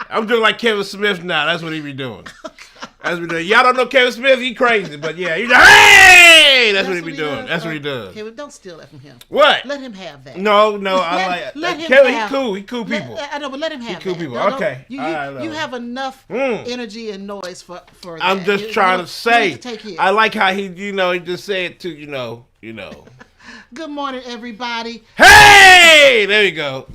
I'm doing like Kevin Smith now. That's what he be doing. That's what he doing. Y'all don't know Kevin Smith? He crazy, but yeah, he's like, hey! That's what he be doing. That's what he does. Kevin, don't steal that from him. What? Let him have that. No, I like Kevin. He cool. He cool people. I know, but let him have cool that. people. No, okay. You have enough energy and noise for that. I'm just trying to say. I like how he just say it too. Good morning, everybody. Hey! There we go.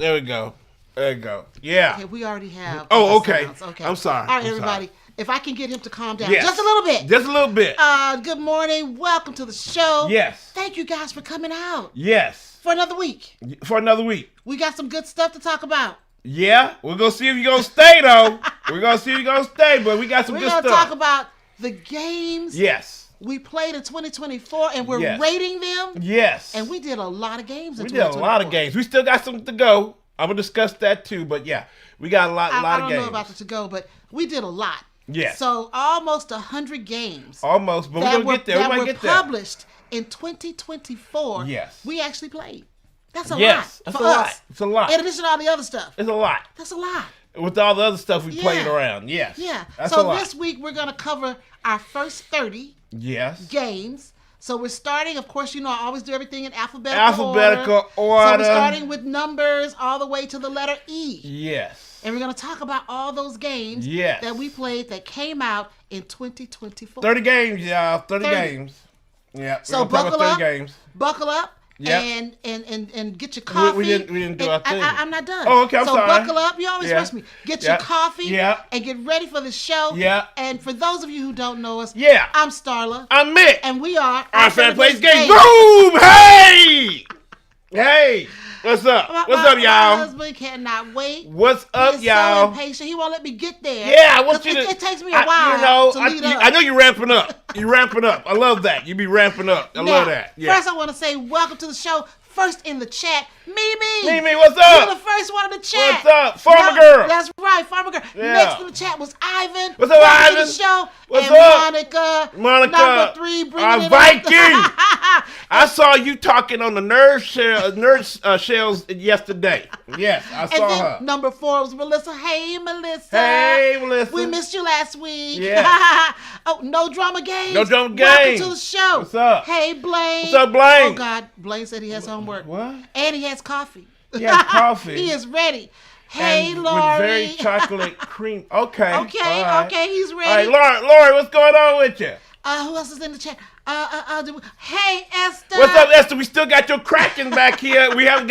Yeah. Okay, we already have. Oh, okay. Okay. I'm sorry. All right, everybody. If I can get him to calm down just a little bit. Just a little bit. Good morning. Welcome to the show. Yes. Thank you guys for coming out. Yes. For another week. We got some good stuff to talk about. Yeah. We're going to see if you're going to stay, though. But we got some good stuff. We're going to talk about the games. Yes. We played in 2024, and we're rating them. Yes. And we did a lot of games in 2024. We did a lot of games. We still got some to go. I'm going to discuss that, too. But, yeah, we got a lot of games. I don't know about the to go, but we did a lot. Yes. So almost 100 games. Almost, but we're going to get there. That were published in 2024. Yes. We actually played. That's a lot. That's for a lot. us. It's a lot. In addition to all the other stuff. It's a lot. That's a lot. With all the other stuff we played around. Yes. Yeah. That's so a lot. This week we're going to cover our first 30 games. So we're starting, of course, I always do everything in alphabetical order. So we're starting with numbers all the way to the letter E. Yes. And we're going to talk about all those games that we played that came out in 2024. 30 games, y'all. 30 games. Yeah. So buckle up. Yep. And get your coffee. We didn't do our thing. I'm not done. Oh, okay, I'm sorry. So buckle up. You always rush me. Get your coffee and get ready for the show. Yeah. And for those of you who don't know us, I'm Starla. I'm Mick. And we are our fan plays games. Boom! Hey! Hey! What's up? What's up, y'all? My husband cannot wait. What's up, y'all? So impatient. He won't let me get there. Yeah, I want you to. It takes me a while to lead up. I know you're ramping up. You're ramping up. I love that. You be ramping up. I love that. Yeah. First, I want to say welcome to the show. First in the chat, Mimi. Mimi, what's up? You're the first one in the chat. What's up? Farmer girl. That's right, Farmer girl. Yeah. Next in the chat was Ivan. What's up, Ivan? To the show. What's and up? Monica. Number 3, bringing it Viking. I saw you talking on the nerd shells yesterday. Yes, I saw her. Number 4 was Melissa. Hey, Melissa. Hey, Melissa. We missed you last week. Yeah. Oh, no drama games. No drama games. Welcome to the show. What's up? Hey, Blaine. What's up, Blaine? Oh, God. Blaine said he has homework. What? And he has coffee. He has coffee. He is ready. Hey, Lori. With very chocolate cream. Okay. Okay, he's ready. All right, Lori, what's going on with you? Who else is in the chat? Hey, Esther. What's up, Esther? We still got your Kraken back here. We haven't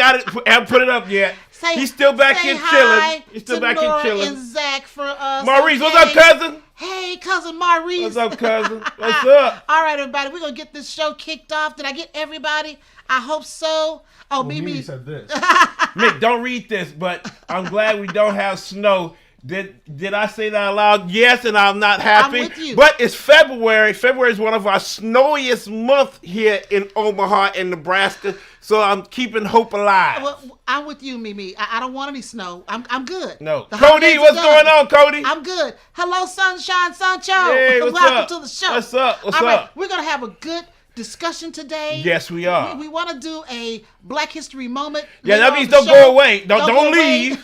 put it up yet. He's still back here chilling. He's still back here chilling. And Zach for us. Maurice, what's up, cousin? Hey, cousin Maurice. What's up, cousin? What's up? All right, everybody. We're going to get this show kicked off. Did I get everybody? I hope so. Oh, Mimi said this. Mick, don't read this, but I'm glad we don't have snow. Did I say that out loud? Yes, and I'm not happy. I'm with you. But it's February. February is one of our snowiest months here in Omaha and Nebraska. So I'm keeping hope alive. Well, I'm with you, Mimi. I don't want any snow. I'm good. No. Cody, what's going on, Cody? I'm good. Hello, Sunshine Sancho. Hey, Welcome to the show. What's up? All right, we're going to have a good discussion today. Yes, we are. We want to do a Black History moment. Yeah, that means don't go away. Don't leave.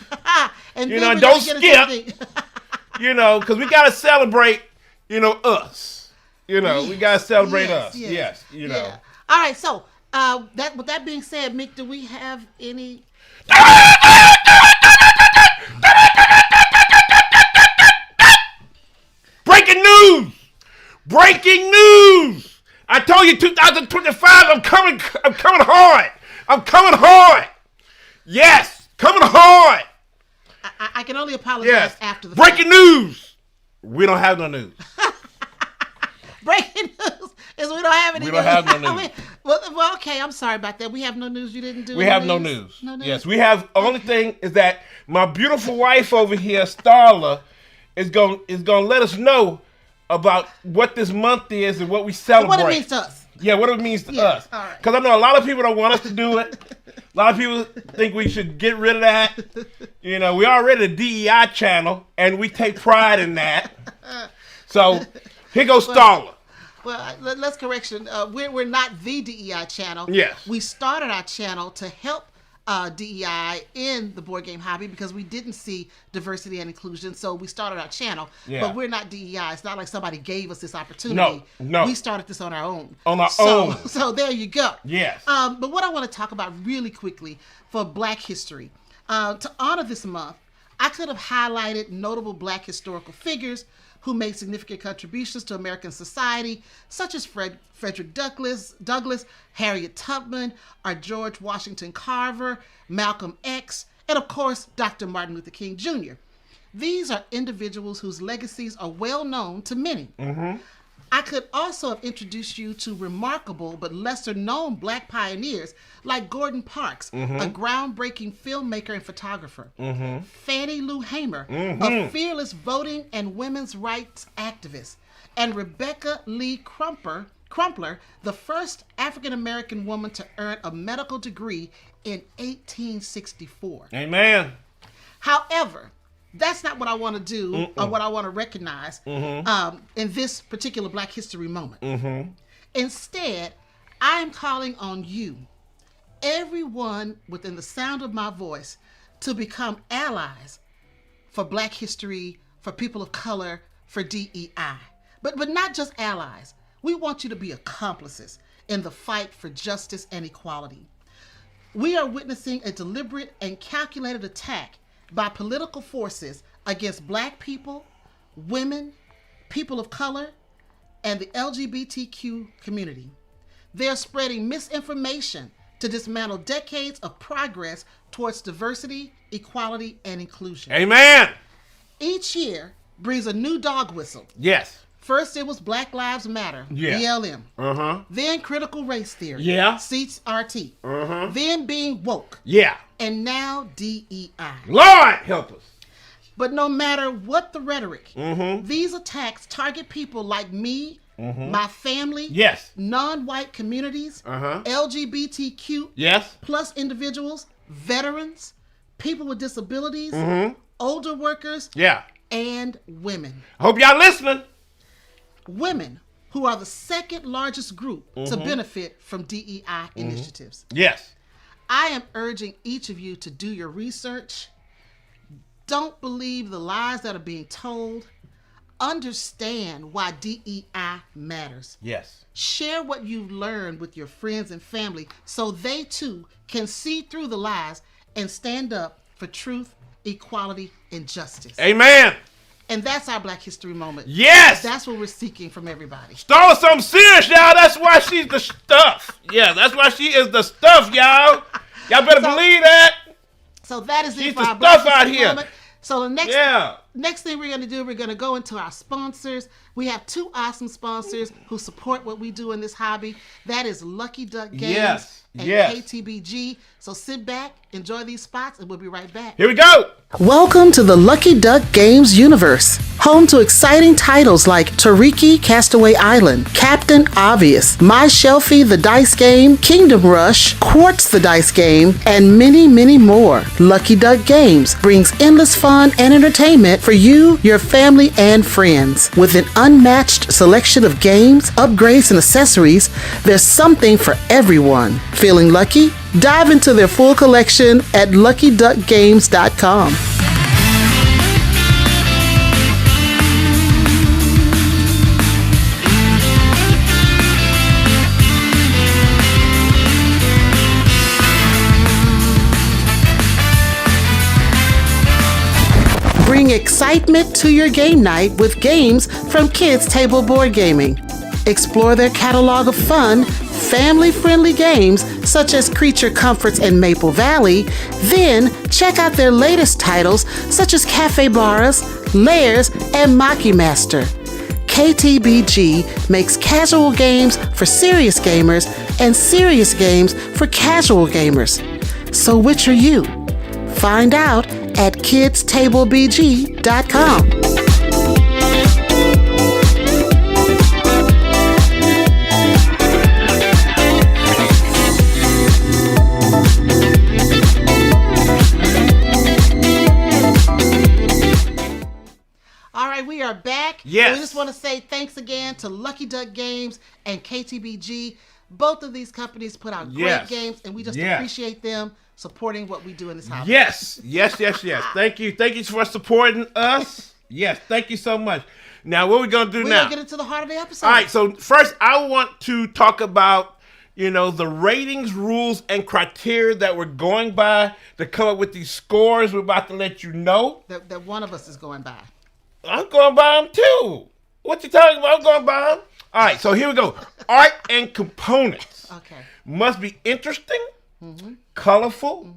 And don't skip. Because we got to celebrate, us. We got to celebrate us. Yes. All right, so with that being said, Mick, do we have any... Breaking news! Breaking news! I told you 2025, I'm coming hard. I'm coming hard. Yes, coming hard. I can only apologize after the Breaking news. We don't have no news. don't have any news. We don't have no news. Well, okay, I'm sorry about that. We have no news. You didn't do. We have no news. No news. Yes, we have. Only thing is that my beautiful wife over here, Starla, is going to let us know about what this month is and what we celebrate. What it means to us. Yeah, what it means to us. Because I know a lot of people don't want us to do it. A lot of people think we should get rid of that. You know, we already a DEI channel, and we take pride in that. So here goes Starla. Well, let's correction. We're not the DEI channel. Yes. We started our channel to help DEI in the board game hobby because we didn't see diversity and inclusion. So we started our channel. Yeah. But we're not DEI. It's not like somebody gave us this opportunity. No. We started this on our own. So there you go. Yes. But what I want to talk about really quickly for Black History, to honor this month, I could have highlighted notable Black historical figures who made significant contributions to American society, such as Frederick Douglass, Harriet Tubman, or George Washington Carver, Malcolm X, and of course, Dr. Martin Luther King Jr. These are individuals whose legacies are well known to many. Mm-hmm. I could also have introduced you to remarkable but lesser known Black pioneers like Gordon Parks, a groundbreaking filmmaker and photographer, Fannie Lou Hamer, a fearless voting and women's rights activist, and Rebecca Lee Crumpler, the first African-American woman to earn a medical degree in 1864. Amen. However, that's not what I want to do or what I want to recognize in this particular Black History moment. Instead, I am calling on you, everyone within the sound of my voice, to become allies for Black history, for people of color, for DEI. But not just allies. We want you to be accomplices in the fight for justice and equality. We are witnessing a deliberate and calculated attack by political forces against Black people, women, people of color, and the LGBTQ community. They are spreading misinformation to dismantle decades of progress towards diversity, equality, and inclusion. Amen. Each year brings a new dog whistle. Yes. First, it was Black Lives Matter, BLM. Then critical race theory, CRT. Then being woke. And now DEI. Lord help us. But no matter what the rhetoric, these attacks target people like me, my family, non-white communities, LGBTQ plus individuals, veterans, people with disabilities, older workers, and women. I hope y'all listening. Women, who are the second largest group to benefit from DEI initiatives. Yes. I am urging each of you to do your research. Don't believe the lies that are being told. Understand why DEI matters. Yes. Share what you've learned with your friends and family so they too can see through the lies and stand up for truth, equality, and justice. Amen. And that's our Black History moment. Yes! That's what we're seeking from everybody. Starla something serious, y'all. That's why she's the stuff. Yeah, that's why she is the stuff, y'all. Y'all better believe that. So that is she's it for the our Black stuff out History here. moment. So the next thing we're going to do, we're going to go into our sponsors. We have two awesome sponsors who support what we do in this hobby. That is Lucky Duck Games and KTBG. So sit back, enjoy these spots, and we'll be right back. Here we go. Welcome to the Lucky Duck Games universe, home to exciting titles like Tariki Castaway Island, Captain Obvious, My Shelfie the Dice Game, Kingdom Rush, Quartz the Dice Game, and many, many more. Lucky Duck Games brings endless fun and entertainment for you, your family, and friends. With an unmatched selection of games, upgrades, and accessories, there's something for everyone. Feeling lucky? Dive into their full collection at LuckyDuckGames.com. Bring excitement to your game night with games from Kids Table Board Gaming. Explore their catalog of fun, family-friendly games such as Creature Comforts and Maple Valley. Then check out their latest titles such as Cafe Baras, Layers, and Maki Master. KTBG makes casual games for serious gamers and serious games for casual gamers. So which are you? Find out at kidstablebg.com. We are back. Yes. We just want to say thanks again to Lucky Duck Games and KTBG. Both of these companies put out great games, and we just appreciate them supporting what we do in this hobby. Yes. Thank you for supporting us. Yes, thank you so much. Now, what are we going to do now? We're going to get into the heart of the episode. All right, so first I want to talk about, the ratings, rules, and criteria that we're going by to come up with these scores. We're about to let you know. That one of us is going by. I'm going by them too. What you talking about? I'm going by them. All right, so here we go. Art and components must be interesting, colorful,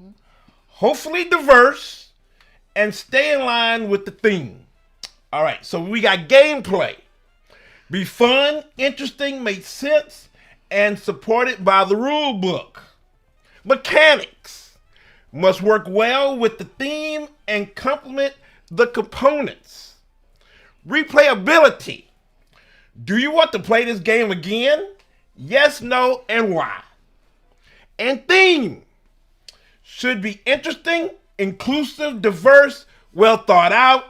hopefully diverse, and stay in line with the theme. All right, so we got gameplay. Be fun, interesting, make sense, and supported by the rule book. Mechanics must work well with the theme and complement the components. Replayability. Do you want to play this game again? Yes, no, and why? And theme. Should be interesting, inclusive, diverse, well thought out,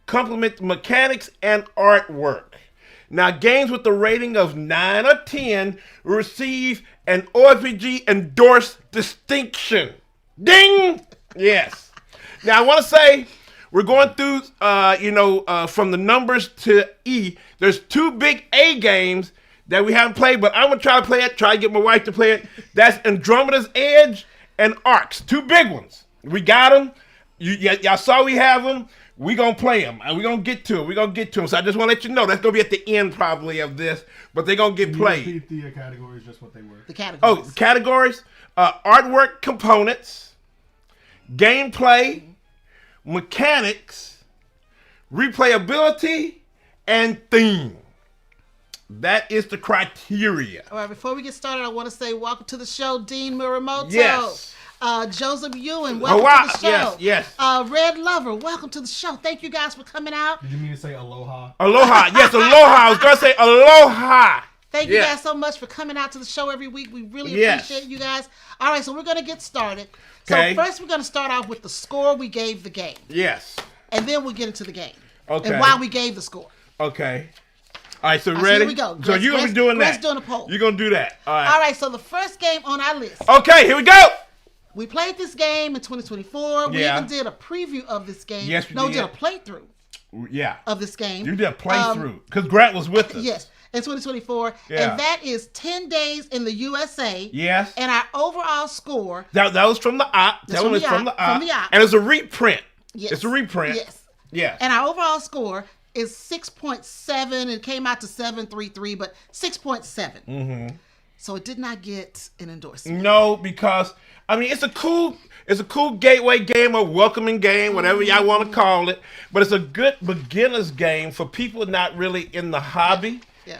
complement mechanics and artwork. Now, games with a rating of 9 or 10 receive an OFPG endorsed distinction. Ding! Yes. Now, I want to say, we're going through, from the numbers to E. There's 2 big A games that we haven't played, but I'm going to try to play it, try to get my wife to play it. That's Andromeda's Edge and Arcs. 2 big ones. We got them. Y'all saw we have them. We're going to play them. And we're going to get to them. So I just want to let you know, that's going to be at the end probably of this, but they're going to get played. Repeat the categories, just what they were. The categories. Oh, categories. Artwork components. Gameplay. Mechanics, replayability, and theme. That is the criteria. All right, before we get started, I want to say welcome to the show, Dean Muramoto. Yes. Joseph Ewan, welcome to the show. Yes. Red Lover, welcome to the show. Thank you guys for coming out. Did you mean to say aloha? Aloha, yes, aloha. I was going to say aloha. Thank you guys so much for coming out to the show every week. We really appreciate you guys. All right, so we're going to get started. So first we're going to start off with the score we gave the game. Yes. And then we'll get into the game. Okay. And why we gave the score. Okay. All right, so ready? So here we go. So you're going to be doing that. Doing a poll. You're going to do that. All right. All right, so the first game on our list. Okay, here we go. We played this game in 2024. We even did a preview of this game. Yes, we did. did a playthrough. Yeah. Of this game. You did a playthrough because Grant was with us. Yes. In 2024, and that is 10 days in the USA. Yes. And our overall score. That was from the op. That one was from the op. And it's a reprint. Yes. It's a reprint. Yes. Yeah. And our overall score is 6.7. It came out to 7.33, but 6.7. Mm-hmm. So it did not get an endorsement. No, because it's a cool gateway game or welcoming game, whatever y'all want to call it. But it's a good beginner's game for people not really in the hobby. Yeah.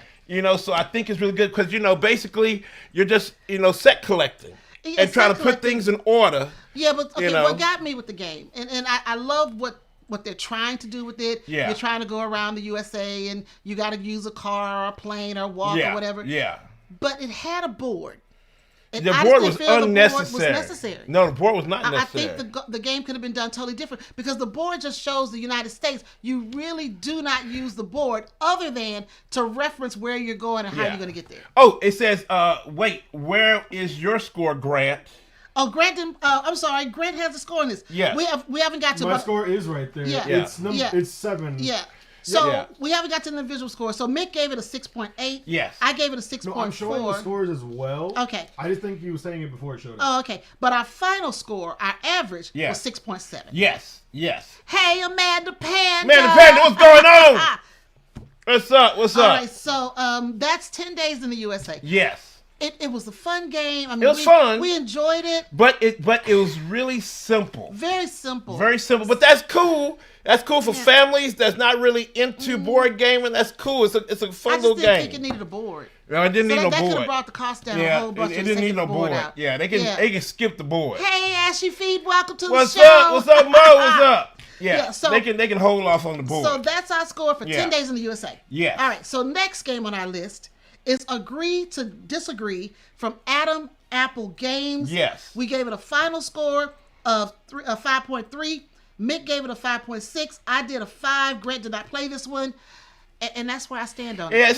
So I think it's really good because, basically you're just, set collecting and trying to put things in order. Yeah, but what got me with the game, and I love what they're trying to do with it. Yeah. You're trying to go around the USA and you got to use a car or a plane or walk or whatever. Yeah. But it had a board. And the board was unnecessary. The board was necessary. No, the board was not necessary. I think the game could have been done totally different because the board just shows the United States. You really do not use the board other than to reference where you're going and how you're going to get there. Oh, it says, wait, where is your score, Grant? Oh, Grant didn't, I'm sorry. Grant has a score in this. Yeah. We haven't got to. My score is right there. Yeah. It's 7. Yeah. So we haven't got to the individual score. So Mick gave it a 6.8. Yes. I gave it a 6.4. No, I'm showing the scores as well. Okay. I just think you were saying it before it showed up. Oh, okay. But our final score, our average, was 6.7. Yes. Hey, Amanda Panda. Amanda Panda, what's going on? What's up? All right, so that's 10 days in the USA. Yes. It was a fun game. I mean, it was fun. We enjoyed it. But it was really simple. Very simple. Very simple. But that's cool. That's cool for families that's not really into board gaming. That's cool. It's a fun little game. I just didn't think it needed a board. No, it didn't need no board. That could have brought the cost down a whole bunch. It didn't need no board. Out. Yeah, they can skip the board. Hey, Ashley Feed, welcome to What's the show. up? What's up, Mo? What's up? Yeah, so they can hold off on the board. So that's our score for 10 days in the USA. Yeah. All right. So next game on our list is Agree to Disagree from Adam Apple Games. Yes. We gave it a final score of 5.3. Mick gave it a 5.6. I did a 5. Grant did not play this one. And that's where I stand on it. Yeah,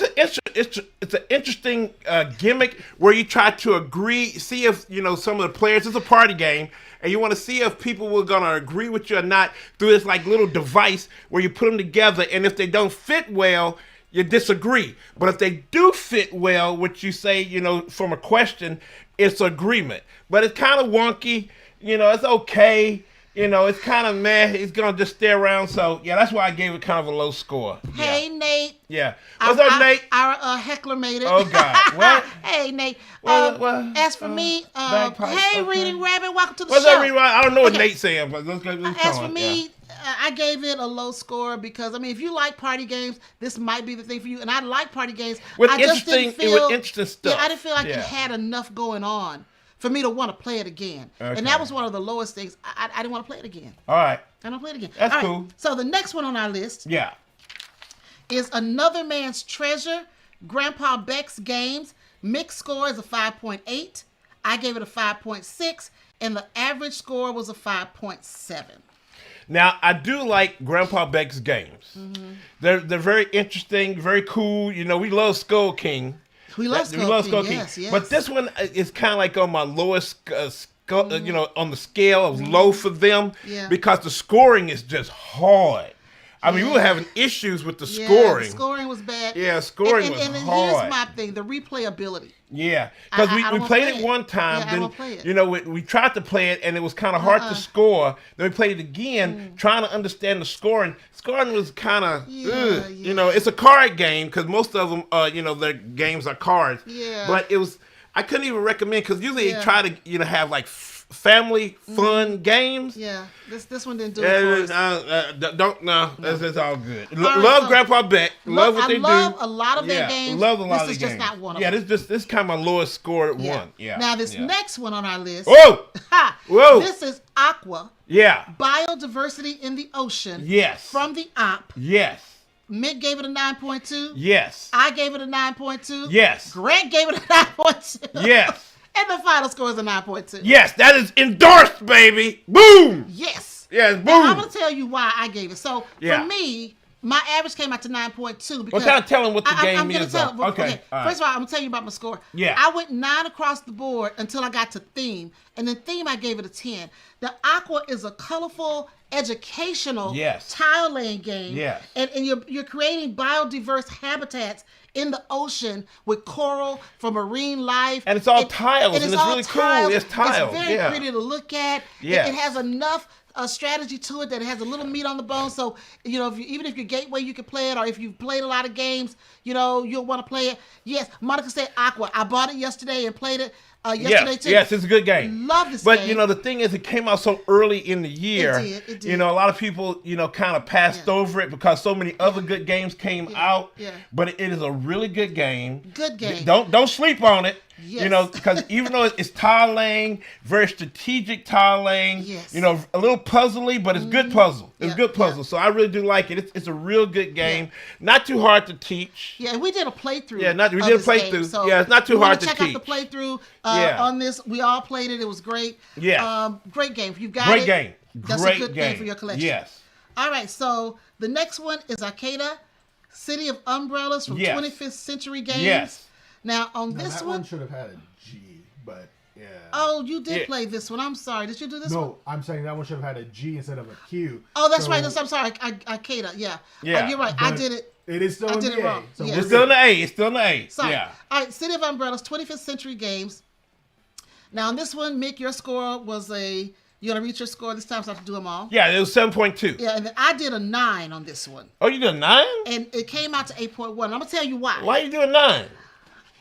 it's an interesting gimmick where you try to agree, see if, some of the players, it's a party game, and you want to see if people were going to agree with you or not through this like little device where you put them together, and if they don't fit well, you disagree. But if they do fit well, which you say, from a question, it's agreement. But it's kind of wonky, it's okay. It's kind of meh. It's going to just stay around. So, yeah, that's why I gave it kind of a low score. Hey, Nate. Yeah. What's up, Nate? Our heckler made it. Oh, God. What? Hey, Nate. As for me, hey, Reading Rabbit, welcome to the What's show. Up, Reading Rabbit? I don't know what Nate's saying, but let's as for me, I gave it a low score because, if you like party games, this might be the thing for you. And I like party games. With interesting stuff. Yeah, I didn't feel like it had enough going on for me to want to play it again. Okay. And that was one of the lowest things. I didn't want to play it again. All right. I don't play it again. That's cool. So the next one on our list is Another Man's Treasure, Grandpa Beck's Games. Mixed score is a 5.8. I gave it a 5.6. And the average score was a 5.7. Now, I do like Grandpa Beck's games. Mm-hmm. They're very interesting, very cool. We love Skull King. We love Skull King. Yes. But this one is kind of like on my lowest, on the scale of low for them because the scoring is just hard. We were having issues with the scoring. The scoring was bad. Yeah, scoring was hard. And here's my thing, the replayability. Yeah, because we played it one time. Yeah, then, I don't play it. We tried to play it, and it was kind of hard to score. Then we played it again, trying to understand the scoring. Scoring was kind of, it's a card game because most of them, their games are cards. Yeah. But I couldn't even recommend because usually they try to, have like family fun games. Yeah, this one didn't do it for us. It's all good. Love Grandpa Beck. Love what they do. I love a lot of their games. Love a lot of This is just not one of them. them. Yeah, this is kind of my lowest score at one. Yeah. Now this next one on our list. Whoa! This is Aqua. Yeah. Biodiversity in the Ocean. Yes. From the OP. Yes. Mick gave it a 9.2. Yes. I gave it a 9.2. Yes. Grant gave it a 9.2. Yes. And the final score is a 9.2. Yes, that is endorsed, baby. Boom. Yes. Yes, boom. Now, I'm going to tell you why I gave it. So, for me, my average came out to 9.2. Because kind of tell them what the game I'm is. Okay. First of all, I'm going to tell you about my score. Yeah. I went 9 across the board until I got to theme. And then theme, I gave it a 10. The Aqua is a colorful, educational tile laying game. Yes. And you're creating biodiverse habitats in the ocean with coral for marine life. And it's all tiles, and it's really tiles. cool. It's tiles. It's very pretty to look at. Yeah. It has enough strategy to it that it has a little meat on the bone. So, even if you're gateway, you can play it, or if you've played a lot of games, you'll want to play it. Yes, Monica said Aqua. I bought it yesterday and played it yesterday too. Yes, it's a good game. Love this game. But, the thing is, it came out so early in the year. It did. A lot of people, kind of passed over it because so many other good games came out. Yeah. But it is a really good game. Good game. Don't sleep on it. Yes. Because even though it's tile laying, very strategic tile laying, a little puzzly, but it's good puzzle. It's good puzzle. So I really do like it. It's a real good game. Not too hard to teach. Yeah, and we did a playthrough. We did a playthrough. Game, so it's not too hard to teach. Check out the playthrough on this. We all played it. It was great. Yeah. Great game. If you've got great game. That's a good game for your collection. Yes. All right. So the next one is Arcada, City of Umbrellas from 25th Century Games. Yes. Now this one should have had a G, but yeah. Oh, you did play this one. I'm sorry. Did you do this one? No, I'm saying that one should have had a G instead of a Q. Oh, that's right. I'm sorry. Arcada. Yeah. Yeah. Oh, you're right. I did it. It is still in the A. Wrong. So it's still in the A. It's still in the A. Sorry. Yeah. All right. City of Umbrellas, 25th Century Games. Now on this one, Mick, your score was you gonna reach your score this time, so I have to do them all. Yeah, it was 7.2. Yeah, and then I did a 9 on this one. Oh, you did a 9? And it came out to 8.1. I'm gonna tell you why. Why you doing 9?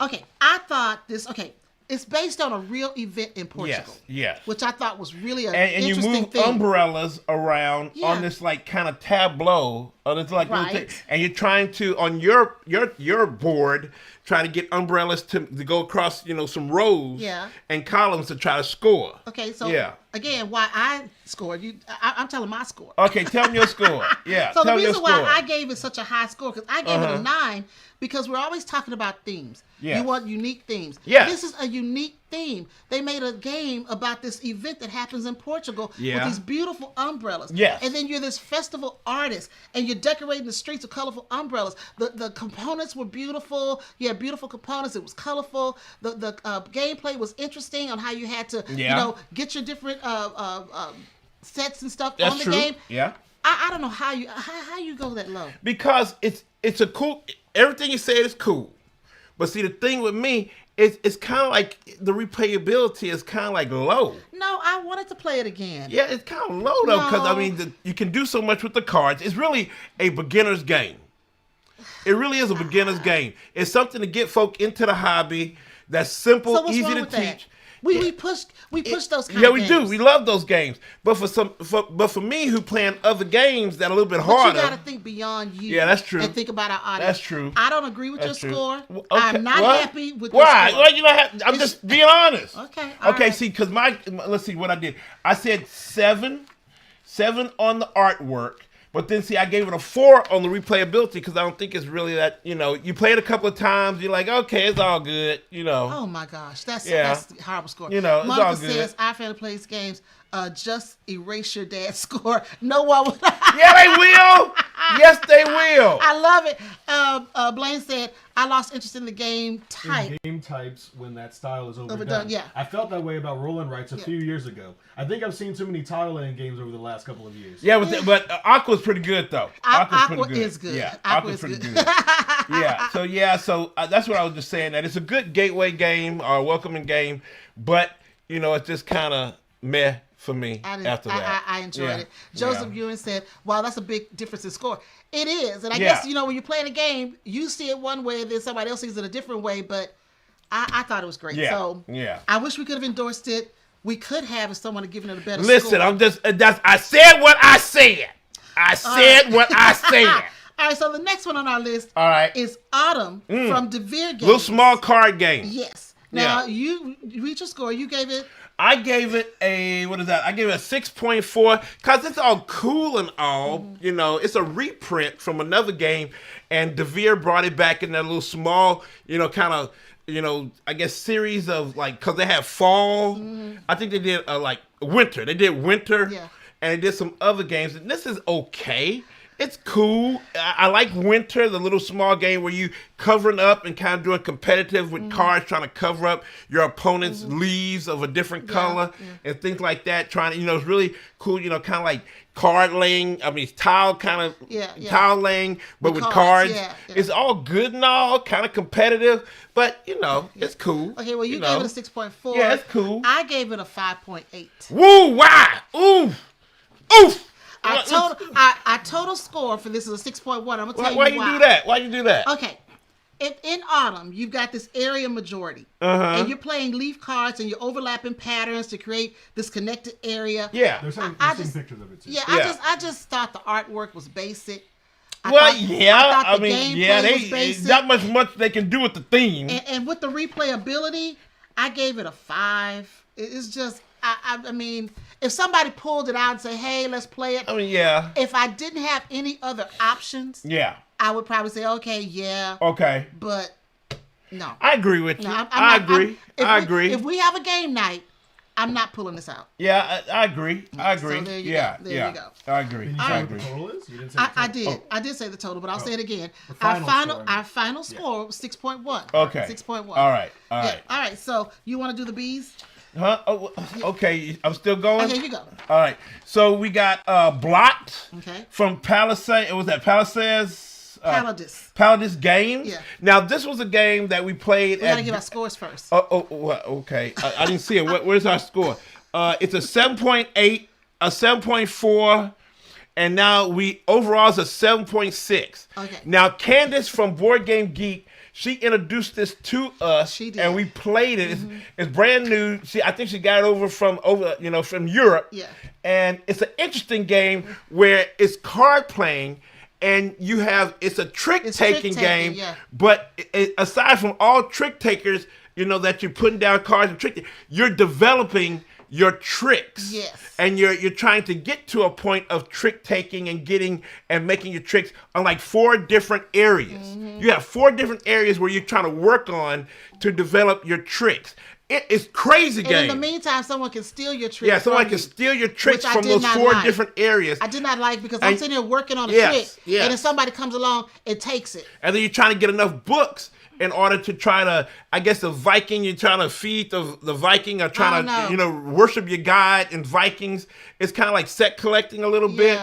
Okay, I thought this. Okay, it's based on a real event in Portugal. Yes. Which I thought was really an and interesting you move thing. umbrellas around on this like kind of tableau, on this like little thing, and you're trying to on your board trying to get umbrellas to go across some rows and columns to try to score. Okay, so again, why I scored I'm telling my score. Okay, tell me your score. Yeah. So the reason why I gave it such a high score because I gave it a 9 because we're always talking about themes. You want unique themes. Yeah. This is a unique theme. They made a game about this event that happens in Portugal with these beautiful umbrellas. Yes. And then you're this festival artist and you're decorating the streets with colorful umbrellas. The components were beautiful. You had beautiful components. It was colorful. The gameplay was interesting on how you had to get your different sets and stuff on the game. Yeah. I don't know how you go that low. Because it's a cool. Everything you said is cool, but see the thing with me is it's kind of like the replayability is kind of like low. No, I wanted to play it again. Yeah, it's kind of low though because you can do so much with the cards. It's really a beginner's game. It really is a beginner's game. It's something to get folk into the hobby. That's simple, easy to teach. We push those kind of games. Yeah, we do. We love those games. But for me who playing other games that are a little bit harder. But you got to think beyond you. Yeah, that's true. And think about our audience. That's true. I don't agree with your score. Okay. I'm not happy with your score. Why? Well, you not happy. I'm just being honest. Okay. Okay, see, because let's see what I did. I said 7 on the artwork. But then, see, I gave it a 4 on the replayability because I don't think it's really that, you play it a couple of times, you're like, okay, it's all good, Oh, my gosh. That's a horrible score. It's Monica all good. says, our family plays games. Just erase your dad's score. No one would. Yeah, they will. Yes, they will. I love it. Blaine said, I lost interest in the game type. In game types when that style is overdone. I felt that way about roll and writes a few years ago. I think I've seen too many tile laying games over the last couple of years. Yeah, but Aqua's pretty good though. Aqua is good. Yeah, Aqua's pretty good. So that's what I was just saying. That it's a good gateway game or welcoming game, but it's just kind of meh for me after that. I enjoyed it. Joseph Ewan said, wow, that's a big difference in score. It is. And I guess, when you're playing a game, you see it one way and then somebody else sees it a different way, but I thought it was great. Yeah. So I wish we could have endorsed it. We could have if someone had given it a better score. Listen, I said what I said. What I said. All right, so the next one on our list is Autumn from DeVere Games. Little small card game. Yes. Now, you reach a score. You gave it... I gave it a 6.4 because it's all cool and all. It's a reprint from another game, and DeVere brought it back in that little small, kind of, I guess series of because they have fall. I think they did winter. They did winter, and they did some other games, and this is okay. It's cool. I like Winter, the little small game where you covering up and kind of doing competitive with cards, trying to cover up your opponent's leaves of a different color and things like that. Trying to, it's really cool, kind of like card laying. I mean, tile kind of tile laying, but with cards. It's all good and all, kind of competitive, but it's cool. Okay, well, you gave it a 6.4. Yeah, it's cool. I gave it a 5.8. Woo! Why? Oof! Oof! Our total score for this is a 6.1. I'm gonna tell you why. Why you do that? Why you do that? Okay, in Autumn you've got this area majority, and you're playing leaf cards and you're overlapping patterns to create this connected area. Yeah, there's some pictures of it too. Yeah, I just thought the artwork was basic. I mean, there's not much they can do with the theme. And with the replayability, I gave it a 5. It's just. I mean, if somebody pulled it out and say, "Hey, let's play it," If I didn't have any other options, I would probably say, "Okay, but no." I agree with you. I agree. If we have a game night, I'm not pulling this out. Yeah, I agree. So there you go. There you go. I agree. I agree. What the total is? You didn't say the total. I did. I did say the total, but I'll say it again. Our final score was 6.1. Okay. 6.1. All right. All right. So you want to do the bees? Huh? Oh, okay. I'm still going? Okay, you go. All right. So we got Blot from Palisade. Was that Palisades? Paladis Games. Yeah. Now, this was a game that we played. We got to give our scores first. Okay. I didn't see it. Where's our score? It's a 7.8, a 7.4, and now overall is a 7.6. Okay. Now, Candace from Board Game Geek, She introduced this to us, she did. and we played it. It's brand new. I think she got it from Europe. Yeah. And it's an interesting game where it's card playing, and it's a trick-taking game. Yeah. But aside from all trick takers, that you're putting down cards and trick, you're developing your tricks. Yes. And you're trying to get to a point of trick taking and making your tricks on like 4 different areas. You have 4 different areas where you're trying to work on to develop your tricks. It's crazy game. And in the meantime, someone can steal your tricks. Yeah, someone can steal your tricks from those 4 different areas. I did not like because I'm sitting here working on a trick, and then somebody comes along and takes it. And then you're trying to get enough books in order to try to, I guess, the Viking, you're trying to feed the Viking or trying to, worship your god in Vikings. It's kind of like set collecting a little bit,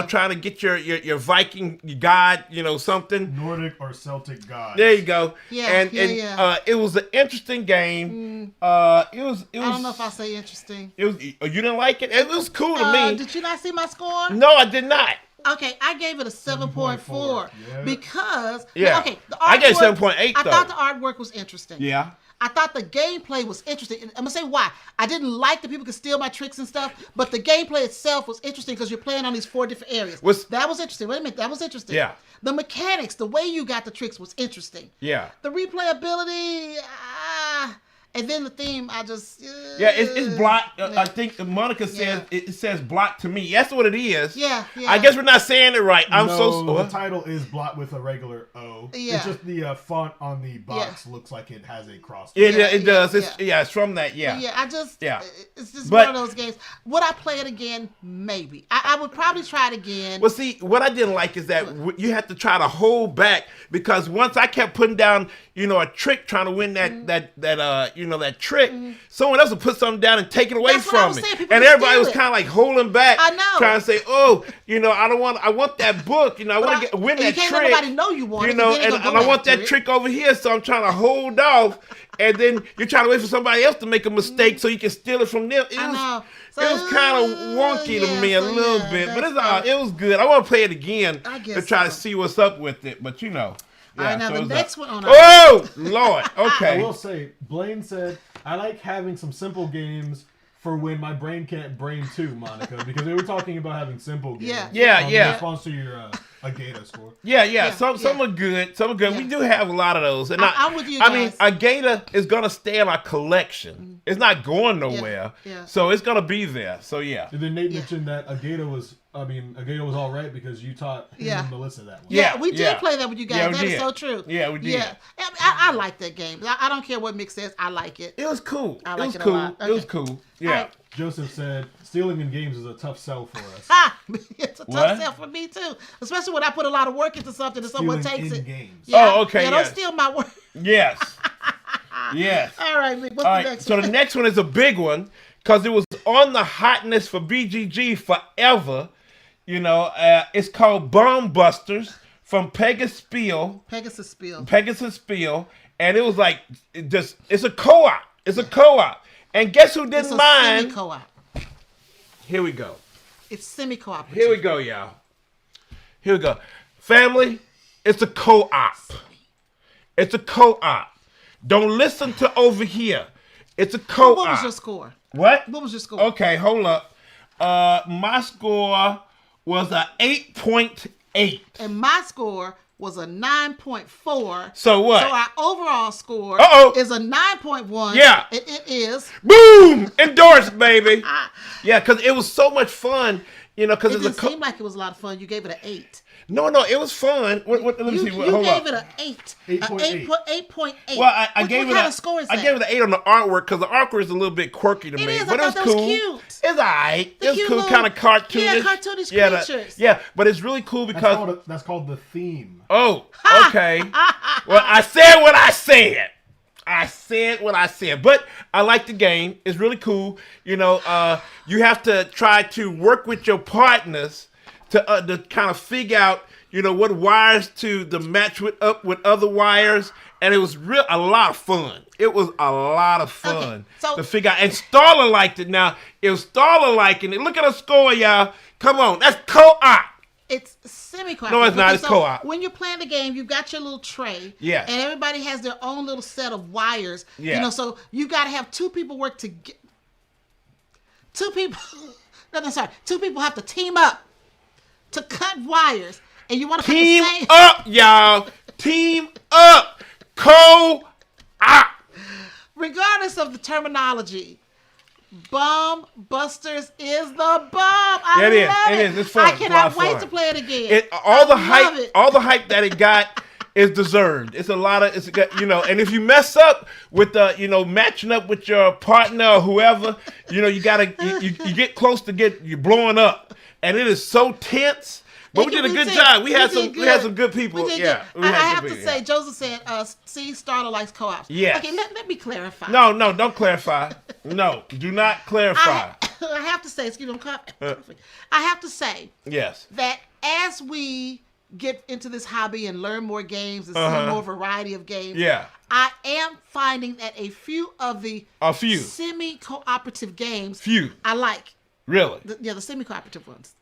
trying to get your Viking god, something. Nordic or Celtic god. There you go. Yeah, it was an interesting game. I don't know if I say interesting. You didn't like it? It was cool to me. Did you not see my score? No, I did not. Okay, I gave it a 7.4 because I gave 7.8. I thought the artwork was interesting. Yeah. I thought the gameplay was interesting. And I'm gonna say why. I didn't like that people could steal my tricks and stuff, but the gameplay itself was interesting because you're playing on these 4 different areas. That was interesting. Wait a minute, that was interesting. Yeah. The mechanics, the way you got the tricks was interesting. Yeah. The replayability, and then the theme, I just... it's Blot. I think Monica says, it says Blot to me. That's what it is. Yeah. I guess we're not saying it right. The title is Blot with a regular O. Yeah. It's just the font on the box looks like it has a cross. It does. It's from that, it's just one of those games. Would I play it again? Maybe. I would probably try it again. Well, see, what I didn't like is that you have to try to hold back because once I kept putting down, a trick trying to win that trick, someone else would put something down and take it away from me. And everybody was kind of like holding back, trying to say, I want that book, I want to win that trick. Can't let nobody know you want it. And I want that trick over here, so I'm trying to hold off. And then you're trying to wait for somebody else to make a mistake so you can steal it from them. It was kind of wonky to me a little bit, but it was good. I want to play it again to try to see what's up with it, but all right, now the next one on our Lord. Okay. I will say, Blaine said, I like having some simple games for when my brain can't brain too, Monica, because we were talking about having simple games. In response to your Agata score. Some are good. Some are good. We do have a lot of those. And I'm with you guys. I mean, Agata is going to stay in our collection. It's not going nowhere. So it's going to be there. So, And then Nate mentioned that Agata was all right because you taught him and Melissa that one. Yeah, we did play that with you guys. That is so true. Yeah, we did. Yeah. I like that game. I don't care what Mick says. I like it. It was cool. I like it a lot. It was cool. Yeah. Right. Joseph said, stealing in games is a tough sell for us. It's a tough sell for me, too. Especially when I put a lot of work into something and someone takes it. Games. Don't steal my work. Yes. All right, Mick, what's the next one? So the next one is a big one because it was on the hotness for BGG forever. It's called Bomb Busters from Pegasus Spiel. And it was like, it's a co-op. It's a co-op. And guess who didn't mind? It's semi-co-op. Here we go. It's semi-co-op. Here we go, y'all. Here we go. Family, it's a co-op. It's a co-op. Don't listen to over here. It's a co-op. What was your score? What? What was your score? Okay, hold up. My score was a 8.8. And my score was a 9.4. So what? So our overall score is a 9.1. Yeah. It is. Boom! Endorsed, baby. Yeah, because it was so much fun. Because it didn't seem like it was a lot of fun. You gave it an 8. No, it was fun. Let me see. You gave it an 8. 8.8. Well, I gave it what kind of score is that? I gave it an 8 on the artwork because the artwork is a little bit quirky to me. But it was cool. Cute. It's alright. It's cool, kind of cartoonish. Yeah, cartoonish creatures. But it's really cool because that's called the theme. Oh, okay. Well, I said what I said. But I like the game. It's really cool. You have to try to work with your partners to kind of figure out, what wires to match up with other wires. And it was a lot of fun. It was a lot of fun to figure out. And Starla liked it. Now, if Starla liking it, look at her score, y'all. Come on, that's co-op. It's semi-co-op. No, it's not. It's co-op. When you're playing the game, you've got your little tray. Yes. And everybody has their own little set of wires. Yes. You know, so you got to have two people work together. Two people have to team up to cut wires. And you want to team up, y'all. Team up. Co-op. Regardless of the terminology, Bomb Busters is the bomb. I love it. It is. It's fun. I cannot wait to play it again. All the hype that it got is deserved. It's a lot of, and if you mess up with matching up with your partner or whoever, you get close to you blowing up, and it is so tense. But we did a good job. We had some good people. Yeah. I have to say, Joseph said, Starter likes co-ops. Yeah. Okay, let me clarify. No, don't clarify. No, do not clarify. I have to say, excuse me, I have to say, yes, that as we get into this hobby and learn more games and see more variety of games, I am finding that a few of the semi-cooperative games I like. Really? The semi-cooperative ones.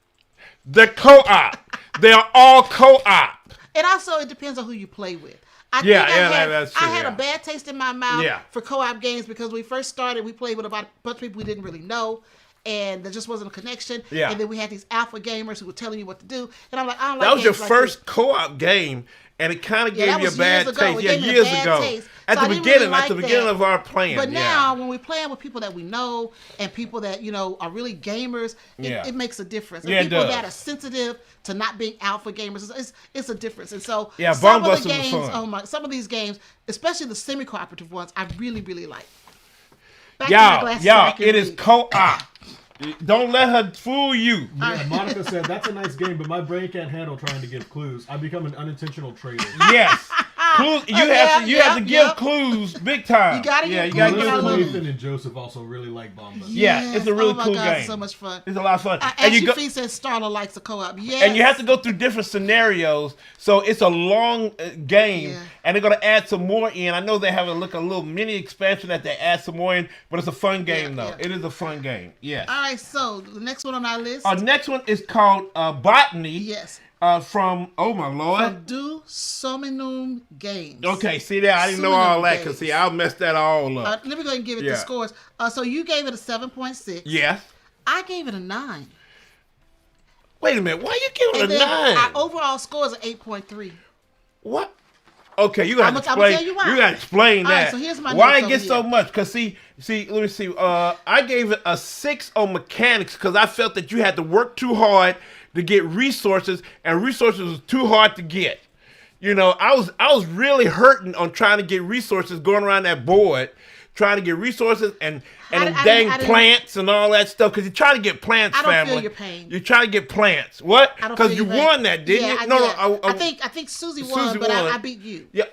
The co-op. They are all co-op. And also, it depends on who you play with. I that's true. I had a bad taste in my mouth for co-op games because when we first started, we played with a bunch of people we didn't really know, and there just wasn't a connection. Yeah. And then we had these alpha gamers who were telling you what to do, and I'm like, I don't like that was your first co-op game, and it kind of gave you a bad taste. Yeah, years ago. At the beginning of our playing. But now, when we're playing with people that we know and people that are really gamers, it makes a difference. And people that are sensitive to not being alpha gamers, it's a difference. And so, some of the games, some of these games, especially the semi-cooperative ones, I really, really like. Y'all, it is co-op. Don't let her fool you. Yeah, Monica said, that's a nice game, but my brain can't handle trying to give clues. I become an unintentional trader. Yes. Clues, you have to give clues big time. You gotta give clues. Nathan and Joseph also really like Bomba. Yeah, it's a really cool game. It's so much fun. It's a lot of fun. Ashley says Starla likes a co-op. Yes. And you have to go through different scenarios, so it's a long game, and they're gonna add some more in. I know they have a little mini expansion that they add some more in, but it's a fun game though. It is a fun game. Yes. All right, so the next one on our list. Our next one is called Botany. Yes. From my lord, from Do Somenum Games. Okay, see that I didn't know all that because I'll mess that all up. Let me go ahead and give it the scores. So you gave it a 7.6. Yes. I gave it a 9. Wait a minute, why you give it a 9? Our overall score is an 8.3. What? Okay, you gotta explain. I'm tell you why. You gotta explain that. Right, so here's my why it gets so much? Because see, let me see. I gave it a 6 on mechanics because I felt that you had to work too hard to get resources, and resources was too hard to get. I was really hurting on trying to get resources, going around that board, trying to get resources and plants and all that stuff. Because you're trying to get plants, family. I don't feel your pain. You're trying to get plants. What? Because you won that, didn't you? No. I think Susie won, but I beat you. Yeah.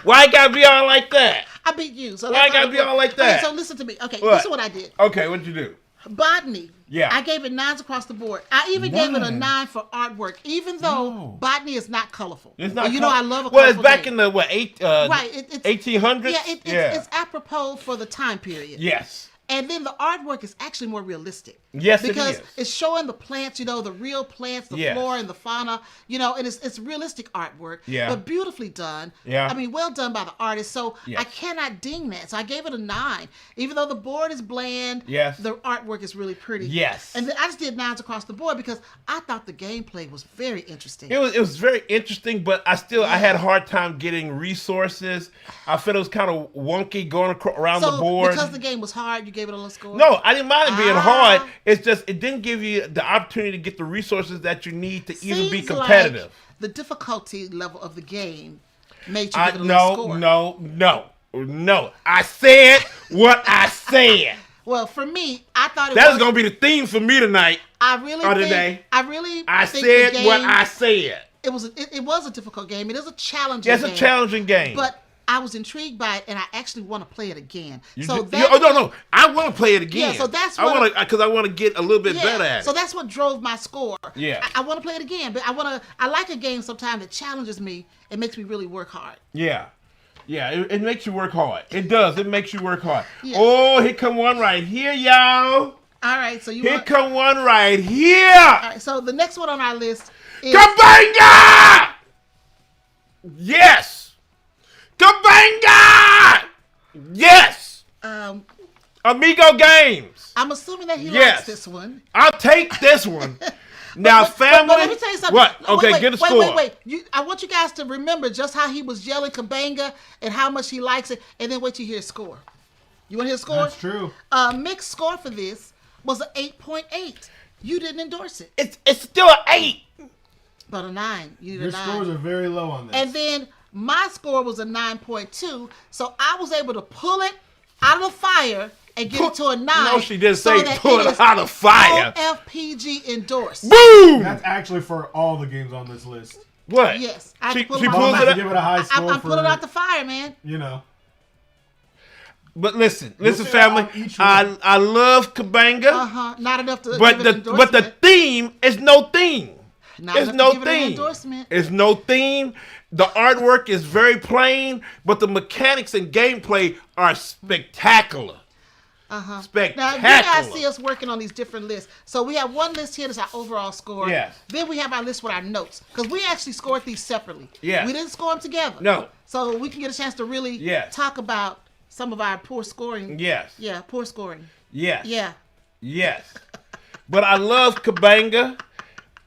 Why it gotta be all like that? I beat you. So why it gotta be all like that? Okay, so listen to me. Okay, this is what I did. Okay, what'd you do? Botany. Yeah. I gave it 9s across the board. I even gave it a 9 for artwork, even though Botany is not colorful. It's not. I love a colorful it's back game. in the 1800s. Yeah, it's apropos for the time period. Yes. And then the artwork is actually more realistic. Yes, because it is. It's showing the plants, the real plants, the flora and the fauna, and it's realistic artwork, but beautifully done. Yeah. I mean, well done by the artist. So I cannot ding that. So I gave it a 9. Even though the board is bland, the artwork is really pretty. Yes. And then I just did 9s across the board because I thought the gameplay was very interesting. It was very interesting, but I had a hard time getting resources. I felt it was kind of wonky going around the board. Because the game was hard, you gave it a low score? No, I didn't mind it being hard. It's just it didn't give you the opportunity to get the resources that you need to even be competitive. Like the difficulty level of the game made you give it a low score. No. I said what I said. Well, for me, I thought that was gonna be the theme for me tonight. I said what I said. It was a difficult game. It is a challenging game. It's a challenging game. But I was intrigued by it, and I actually want to play it again. No! I want to play it again. Yeah, so that's what I want to get a little bit better at it. So that's what drove my score. Yeah, I want to play it again, but I like a game sometimes that challenges me and makes me really work hard. Yeah, it makes you work hard. It does. It makes you work hard. Yeah. Oh, here come one right here, y'all. All right, so Here come one right here. All right, so the next one on our list is Cabanga. Yes. Cabanga. Yes. Amigo Games. I'm assuming that he likes this one. I'll take this one. Now, family. But let me tell you something. What? Okay, get a score. Wait. I want you guys to remember just how he was yelling Cabanga and how much he likes it, and then wait till you hear his score. You want to hear his score? That's true. Mick's score for this was an 8.8. You didn't endorse it. It's still an 8. But a 9. You did Your a 9. scores are very low on this. And then my score was a 9.2, so I was able to pull it out of the fire and get it to a 9. No, she didn't say pull it out of the fire. OFPG endorsed. Boom! That's actually for all the games on this list. What? Yes. She pulls it out. Give it a high score. I'm pulling out the fire, man. You know. But listen, family. I love Cabanga. Not enough to. But the theme is no theme. It's no theme. It's no theme. The artwork is very plain, but the mechanics and gameplay are spectacular. Spectacular. Now, you guys see us working on these different lists. So we have one list here that's our overall score. Yes. Then we have our list with our notes. Because we actually scored these separately. Yeah. We didn't score them together. No. So we can get a chance to really talk about some of our poor scoring. Yes. Yeah, poor scoring. Yes. Yeah. Yes. But I love Cabanga.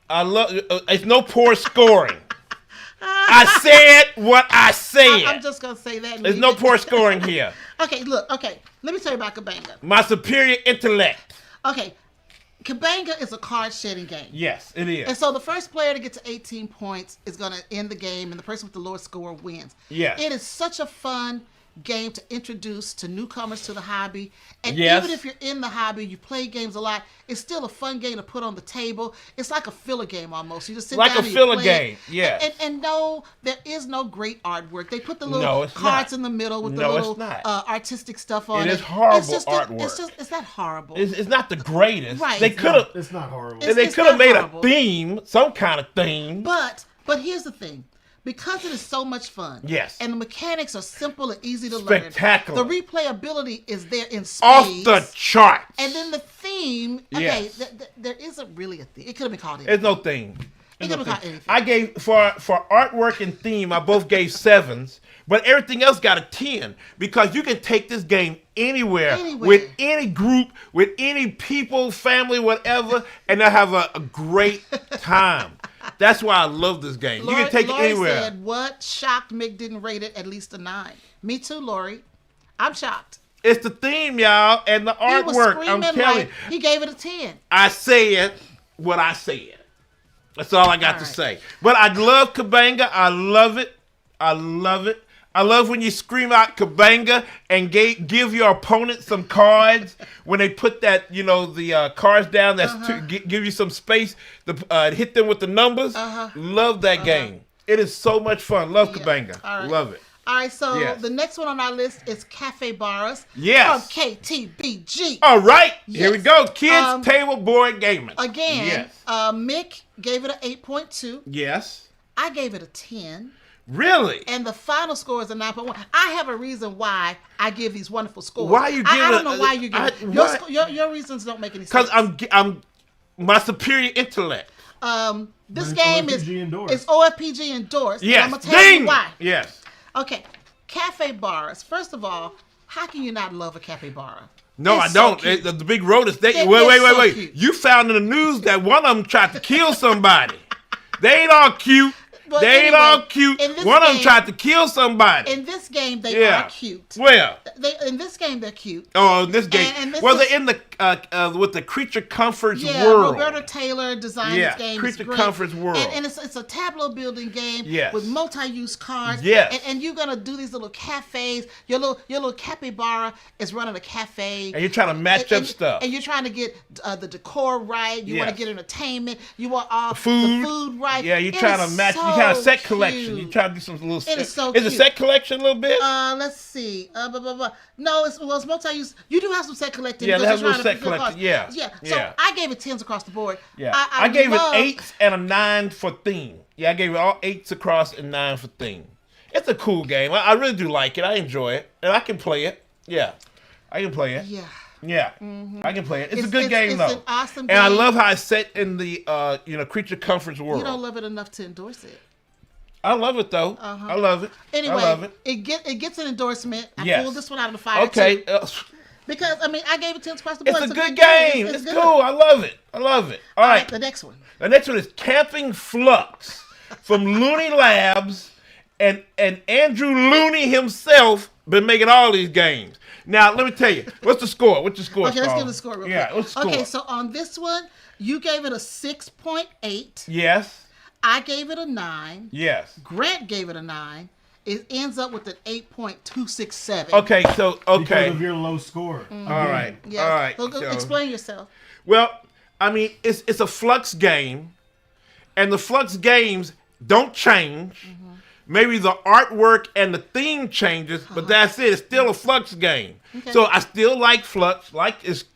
It's no poor scoring. I said what I said. I'm just going to say that. There's no poor scoring here. Okay, look. Okay, let me tell you about Cabanga. My superior intellect. Okay, Cabanga is a card shedding game. Yes, it is. And so the first player to get to 18 points is going to end the game, and the person with the lowest score wins. Yes. It is such a fun game to introduce to newcomers to the hobby. And even if you're in the hobby, you play games a lot, it's still a fun game to put on the table. It's like a filler game almost. You just sit like down a filler game. Yeah. And no, there is no great artwork. They put the little cards in the middle with the little artistic stuff on it. It is horrible artwork. It's not horrible. It's not the greatest. Right. They could have. It's not horrible. They could have made a theme, some kind of theme. But here's the thing. Because it is so much fun, and the mechanics are simple and easy to learn, the replayability is there in spades. Off the charts. And then the theme, there isn't really a theme. It could have been called anything. There's no theme. It could have been called anything. I gave, for artwork and theme, I both gave 7s, but everything else got a 10, because you can take this game anywhere. With any group, with any people, family, whatever, and they'll have a great time. That's why I love this game. You can take it anywhere. Said, what? Shocked Mick didn't rate it at least a 9. Me too, Lori. I'm shocked. It's the theme, y'all, and the artwork. I'm telling you. He gave it a 10. I said what I said. That's all I got to say. But I love Cabanga. I love it. I love it. I love when you scream out Cabanga and give your opponent some cards when they put that, the cards down to give you some space to hit them with the numbers. Love that game. It is so much fun. Love Cabanga. Right. Love it. All right, so the next one on our list is Cafe Baras from KTBG. All right, here we go. Kids Table Board Gaming. Again, Mick gave it an 8.2. Yes. I gave it a 10. Really? And the final score is a 9.1. I have a reason why I give these wonderful scores. Why you give I don't know why you give your reasons don't make any sense. Because I'm my superior intellect. This game is OFPG endorsed. Yes. I'm gonna tell you why. Yes. Okay. Cafe Baras. First of all, how can you not love a Cafe Bar? No, I don't. The big rollers. Wait. Cute. You found in the news that one of them tried to kill somebody. They ain't all cute. They ain't all cute. One of them tried to kill somebody. In this game, they are cute. Well, in this game, they're cute. Oh, in this game. They're in the with the Creature Comforts world. Roberta Taylor designed this game. Creature Comforts world. And it's a tableau building game with multi-use cards. Yes. And you're gonna do these little cafes. Your little capybara is running a cafe. And you're trying to match up stuff. And you're trying to get the decor right. You want to get entertainment. You want all the food right. Yeah, you're trying to match. You kind of set collection. You try to do some little. It is so cute. Is it set collection a little bit? Let's see. No, it's multi-use. You do have some set collecting. Yeah, they have some set collecting. Yeah. So I gave it 10s across the board. Yeah. I gave it 8s and a 9 for theme. Yeah, I gave it all 8s across and 9 for theme. It's a cool game. I really do like it. I enjoy it, and I can play it. Yeah, I can play it. Yeah. Yeah, I can play it. It's a good game, though. It's an awesome game. And I love how it's set in the creature comforts world. You don't love it enough to endorse it. I love it, though. I love it. Anyway, I love it. It gets an endorsement. I pulled this one out of the fire, okay. too. Because, I mean, I gave it 10 across the board. It's a good game. It's cool. I love it. I love it. All right. The next one. The next one is Camping Fluxx from Looney Labs. And Andrew Looney himself been making all these games. Now, let me tell you. What's the score? What's the score? Okay, let's give the score real quick. Yeah, what's the score? Okay, so on this one, you gave it a 6.8. Yes. I gave it a 9. Yes. Grant gave it a 9. It ends up with an 8.267. Okay. Because of your low score. All right. Yes. All right. So, explain yourself. Well, I mean, it's a Fluxx game, and the Fluxx games don't change. Maybe the artwork and the theme changes, but that's it. It's still a Fluxx game. Okay. So I still like Fluxx.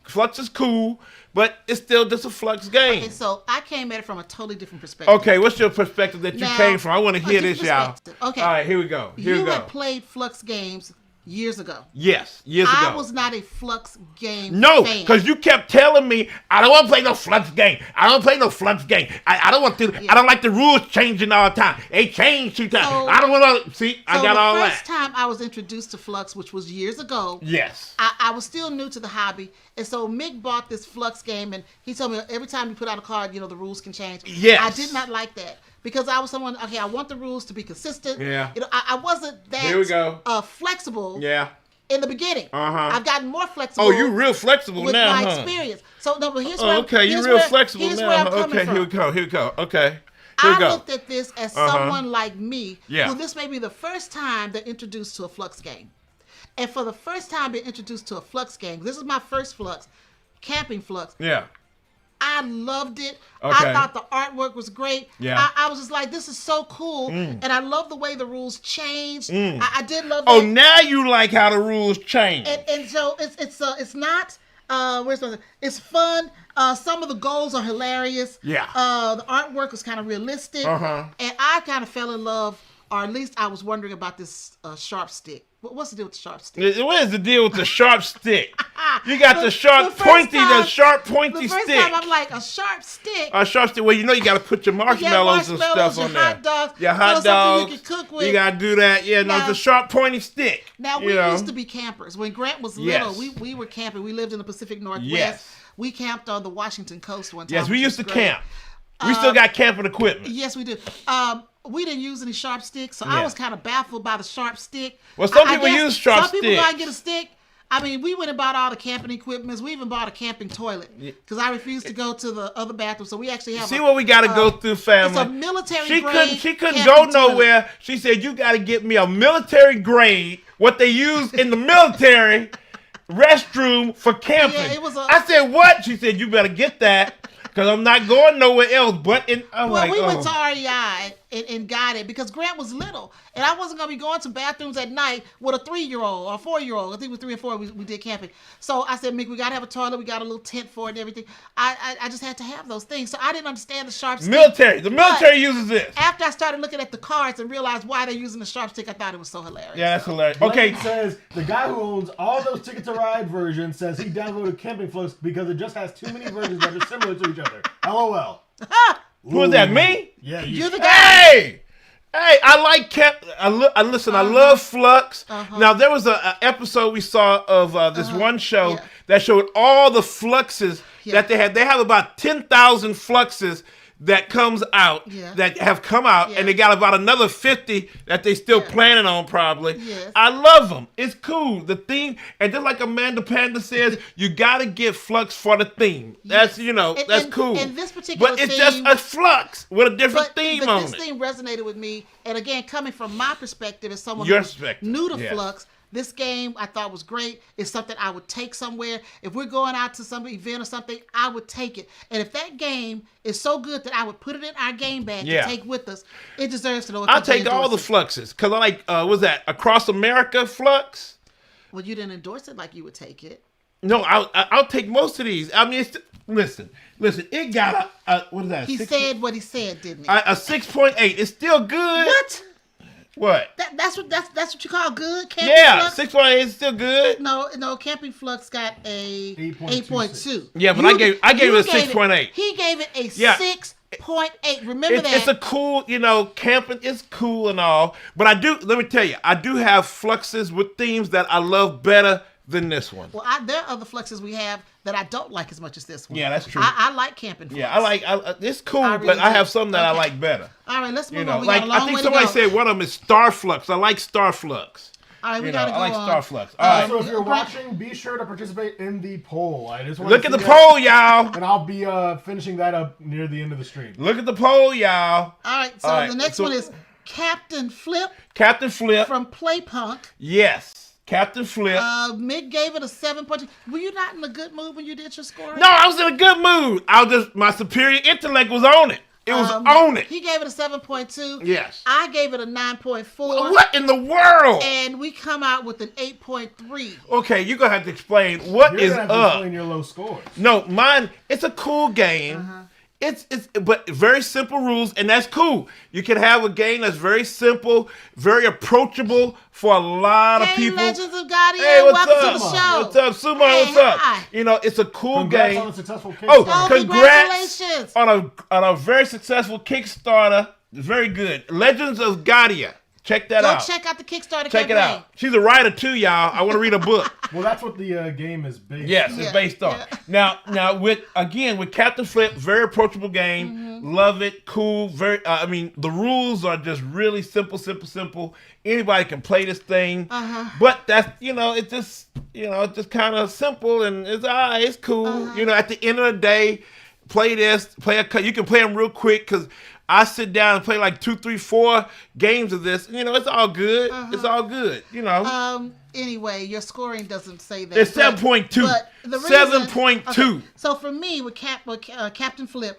Fluxx is cool, but it's still just a Fluxx game. Okay, so I came at it from a totally different perspective. Okay, what's your perspective that you came from? I want to hear this, y'all. Okay. All right, here we go. You had played Fluxx games years ago. Yes, years ago. I was not a Fluxx game fan. No, because you kept telling me, I don't want to play no Fluxx game. I don't play no Fluxx game. I don't want to. Yeah. I don't like the rules changing all the time. They change 2 times. So, I don't want to. See, I got all that. The first time I was introduced to Fluxx, which was years ago. Yes. I was still new to the hobby. And so Mick bought this Fluxx game, and he told me every time you put out a card, the rules can change. Yes. I did not like that. Because I was someone, I want the rules to be consistent. Yeah. I wasn't that Here we go. Flexible. Yeah. In the beginning, I've gotten more flexible. Oh, you're real flexible with now, my experience. So no, but here's where you're real flexible here's now. Where I'm coming from. Here we go. Okay. I looked at this as someone like me, who this may be the first time they're introduced to a Fluxx game, and for the first time being introduced to a Fluxx game, this is my first Fluxx, Camping Fluxx. Yeah. I loved it. Okay. I thought the artwork was great. Yeah. I was just like, this is so cool. And I love the way the rules changed. I did love that. Oh, now you like how the rules change. And so it's not, it's fun. Some of the goals are hilarious. Yeah. The artwork was kind of realistic. And I kind of fell in love, or at least I was wondering about this sharp stick. What's the deal with the sharp stick? What is the deal with the sharp stick? You got the sharp pointy stick. The first time I'm like, a sharp stick? A sharp stick. Well, you got to put your marshmallows and stuff on there. Hot dogs. Your hot dogs. You can cook with. You got to do that. Yeah, no, it's a sharp pointy stick. Now, we used to be campers. When Grant was little, we were camping. We lived in the Pacific Northwest. Yes. We camped on the Washington coast one time. Yes, we used to camp. We still got camping equipment. Yes, we do. We didn't use any sharp sticks, so I was kind of baffled by the sharp stick. Well, some people use sharp sticks. Some people gotta get a stick. I mean, we went and bought all the camping equipment. We even bought a camping toilet because I refused to go to the other bathroom. So we actually have. See what we got to go through, family. It's a military grade. She couldn't go nowhere. Toilet. She said, "You got to get me a military grade. What they use in the military restroom for camping." Yeah, it was I said, "What?" She said, "You better get that." Because I'm not going nowhere else but in... we went to REI and got it because Grant was little. And I wasn't going to be going to bathrooms at night with a 3-year-old or a 4-year-old. I think it was 3 and 4 we did camping. So I said, Mick, we got to have a toilet. We got a little tent for it and everything. I just had to have those things. So I didn't understand the sharp stick. The military uses this. After I started looking at the cards and realized why they're using the sharp stick, I thought it was so hilarious. Yeah, that's hilarious. Okay. Blake says the guy who owns all those Ticket to Ride versions says he downloaded Camping Fluxx because it just has too many versions that are similar to each other. LOL. Who is that, me? Yeah, you're the guy. Hey, I like I love Fluxx. Now, there was an episode we saw of this one show that showed all the Fluxxes that they had. They have about 10,000 Fluxxes that comes out, that have come out, and they got about another 50 that they still planning on probably. Yes. I love them. It's cool. The theme, and just like Amanda Panda says, you got to get Fluxx for the theme. That's, that's cool. And this particular but it's just a Fluxx with a different theme on it. But this theme resonated with me, and again, coming from my perspective as someone who's new to Fluxx, this game I thought was great. It's something I would take somewhere. If we're going out to some event or something, I would take it. And if that game is so good that I would put it in our game bag to take with us, it deserves to know. I'll take all the Fluxxes because I like, was that Across America Fluxx? Well, you didn't endorse it like you would take it. No, I'll take most of these. I mean, listen. It got what is that? He said what he said, didn't he? A 6.8. It's still good. What? What? That's what you call good? Camping Fluxx? 6.8 is still good. No, Camping Fluxx got a 8.2. Yeah, but I gave it a 6.8. He gave it a 6.8. Remember that. It's a cool, camping is cool and all. But let me tell you, I do have Fluxxes with themes that I love better than this one. Well, there are other Fluxxes we have that I don't like as much as this one. Yeah, that's true. I like Camping Fluxx. Yeah, it's cool, but I have some that I like better. All right, let's move on. We got a long I think way somebody to go. said one of them is Star Fluxx. I like Star Fluxx. All right, we gotta go on. I like Star Fluxx. All right. So if you're watching, be sure to participate in the poll. I just want Look at the poll, y'all. And I'll be finishing that up near the end of the stream. Look at the poll, y'all. All right, so the next one is Captain Flip. Captain Flip. From Play Punk. Yes. Captain Flip. Mick gave it a 7.2. Were you not in a good mood when you did your scoring? No, I was in a good mood. My superior intellect was on it. It was on it. He gave it a 7.2. Yes. I gave it a 9.4. What in the world? And we come out with an 8.3. Okay, you're going to have to explain what is up. You're going to have to explain your low scores. No, mine, it's a cool game. But very simple rules, and that's cool. You can have a game that's very simple, very approachable for a lot of people. Legends of Guardian, hey, welcome to the show. What's up, Sumo? What's up? Hi. It's a cool Congrats game. On a successful Kickstarter. Congratulations on a very successful Kickstarter. Very good. Legends of Guardian. Check that out. Go check out the Kickstarter campaign. Check it out. She's a writer too, y'all. I want to read a book. Well, that's what the game is based on. Yes, it's based on. Now with Captain Flip, very approachable game. Love it. Cool. Very. The rules are just really simple. Anybody can play this thing. But that's it's just kind of simple and it's cool. At the end of the day, play this. You can play them real quick because I sit down and play like 2, 3, 4 games of this. It's all good. It's all good. Anyway, your scoring doesn't say that. It's 7.2. 7.2. Okay, so for me, with Captain Flip,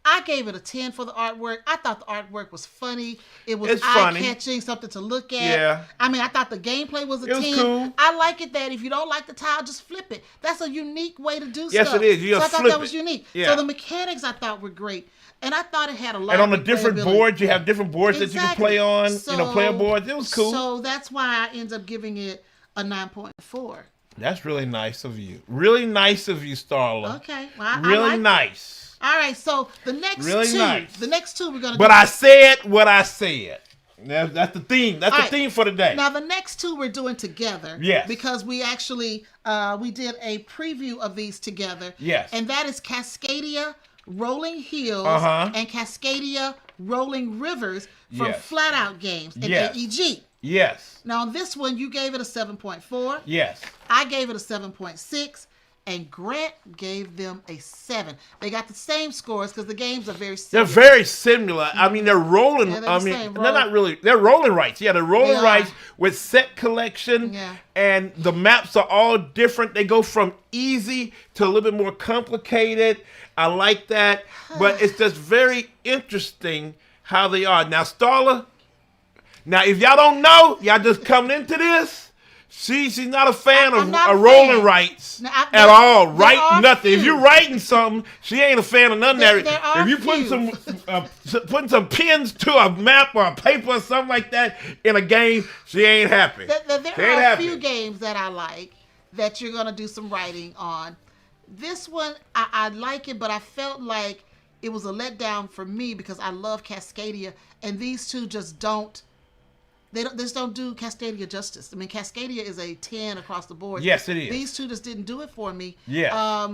I gave it a 10 for the artwork. I thought the artwork was funny. It was eye-catching, something to look at. Yeah. I thought the gameplay was a 10. Was cool. I like it that if you don't like the tile, just flip it. That's a unique way to do yes, stuff. Yes, it is. So I thought that was unique. Yeah. So the mechanics I thought were great. And I thought it had a lot of. And on the different boards, you have different boards that you can play on. So, player boards. It was cool. So that's why I ended up giving it a 9.4. That's really nice of you. Really nice of you, Starla. Okay. Well, really like nice. All right. So the next two we're gonna. But I said what I said. That's the theme. That's the theme for today. Now the next two we're doing together. Yes. Because we actually we did a preview of these together. Yes. And that is Cascadia Rolling Hills and Cascadia Rolling Rivers from Flat Out Games and AEG. Yes. Now this one you gave it a 7.4. Yes. I gave it a 7.6. And Grant gave them a 7. They got the same scores because the games are very similar. They're very similar. They're rolling. They're not really. They're rolling rights. Yeah, they're rolling rights with set collection. Yeah. And the maps are all different. They go from easy to a little bit more complicated. I like that. But it's just very interesting how they are. Now, Starla, if y'all don't know, y'all just coming into this. She's not a fan of rolling rights at all. Write nothing. If you're writing something, she ain't a fan of none of that. If you putting some pins to a map or a paper or something like that in a game, she ain't happy. There are a few games that I like that you're gonna do some writing on. This one, I like it, but I felt like it was a letdown for me because I love Cascadia, and these two just don't. They just don't do Cascadia justice. Cascadia is a 10 across the board. Yes, it is. These two just didn't do it for me. Yeah.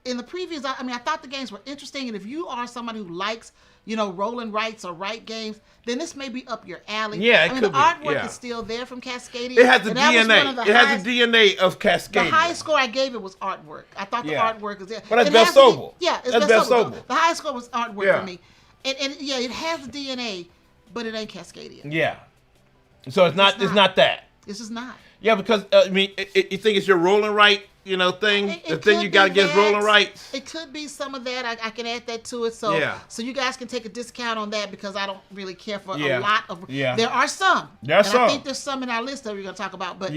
In the previews, I thought the games were interesting, and if you are somebody who likes, rolling rights or write games, then this may be up your alley. Yeah, it could the be. artwork is still there from Cascadia. It has the DNA. It has the DNA of Cascadia. The highest score I gave it was artwork. I thought the artwork was there. But that's Best Oval. It's Best Oval. The highest score was artwork for me. And it has the DNA, but it ain't Cascadia. Yeah. So it's not that. It's just not. Yeah, because you think it's your rolling right, thing. The thing you got against rolling rights. It could be some of that. I can add that to it. So you guys can take a discount on that because I don't really care for a lot of. Yeah. There are some. I think there's some in our list that we're going to talk about. But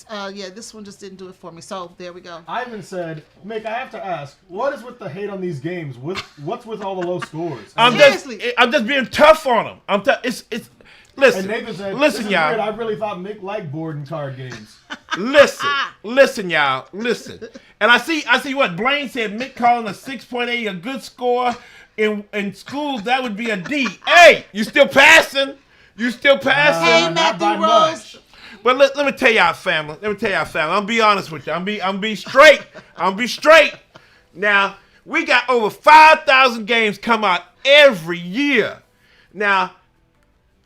this one just didn't do it for me. So there we go. Ivan said, Mick, I have to ask, what is with the hate on these games? What's with all the low scores? I'm just being tough on them. Listen, and Nathan said, listen, y'all. Weird. I really thought Mick liked board and card games. Listen, y'all. Listen. And I see what Blaine said. Mick calling a 6.8 a good score. In schools, that would be a D. Hey, you still passing? You still passing? Hey, Matthew Rose. But let me tell y'all, family. I'm gonna be honest with you. I'm be straight. Now, we got over 5,000 games come out every year. Now,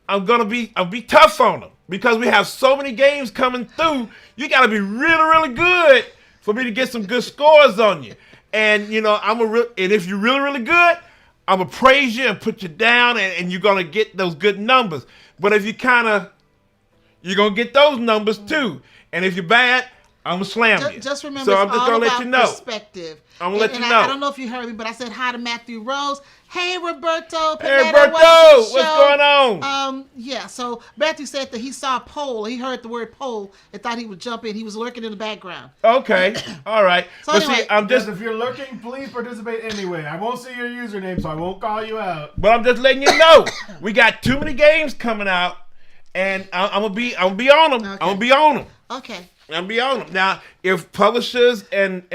I'll be tough on them because we have so many games coming through. You got to be really, really good for me to get some good scores on you. And and if you're really, really good, I'm gonna praise you and put you down, and you're gonna get those good numbers. But if you're gonna get those numbers too. And if you're bad, I'm gonna slam you. Just remember, so I'm just gonna let you know. Perspective. I'm gonna let you know. I don't know if you heard me, but I said hi to Matthew Rose. Hey, Roberto. Hey, Roberto. What's going on? Yeah. So Matthew said that he saw a poll. He heard the word poll and thought he would jump in. He was lurking in the background. Okay. All right. So anyway, if you're lurking, please participate anyway. I won't see your username, so I won't call you out. But I'm just letting you know, we got too many games coming out, and I'm gonna be on them. Okay. I'm gonna be on them. Okay. I'm be on them. Now, if publishers and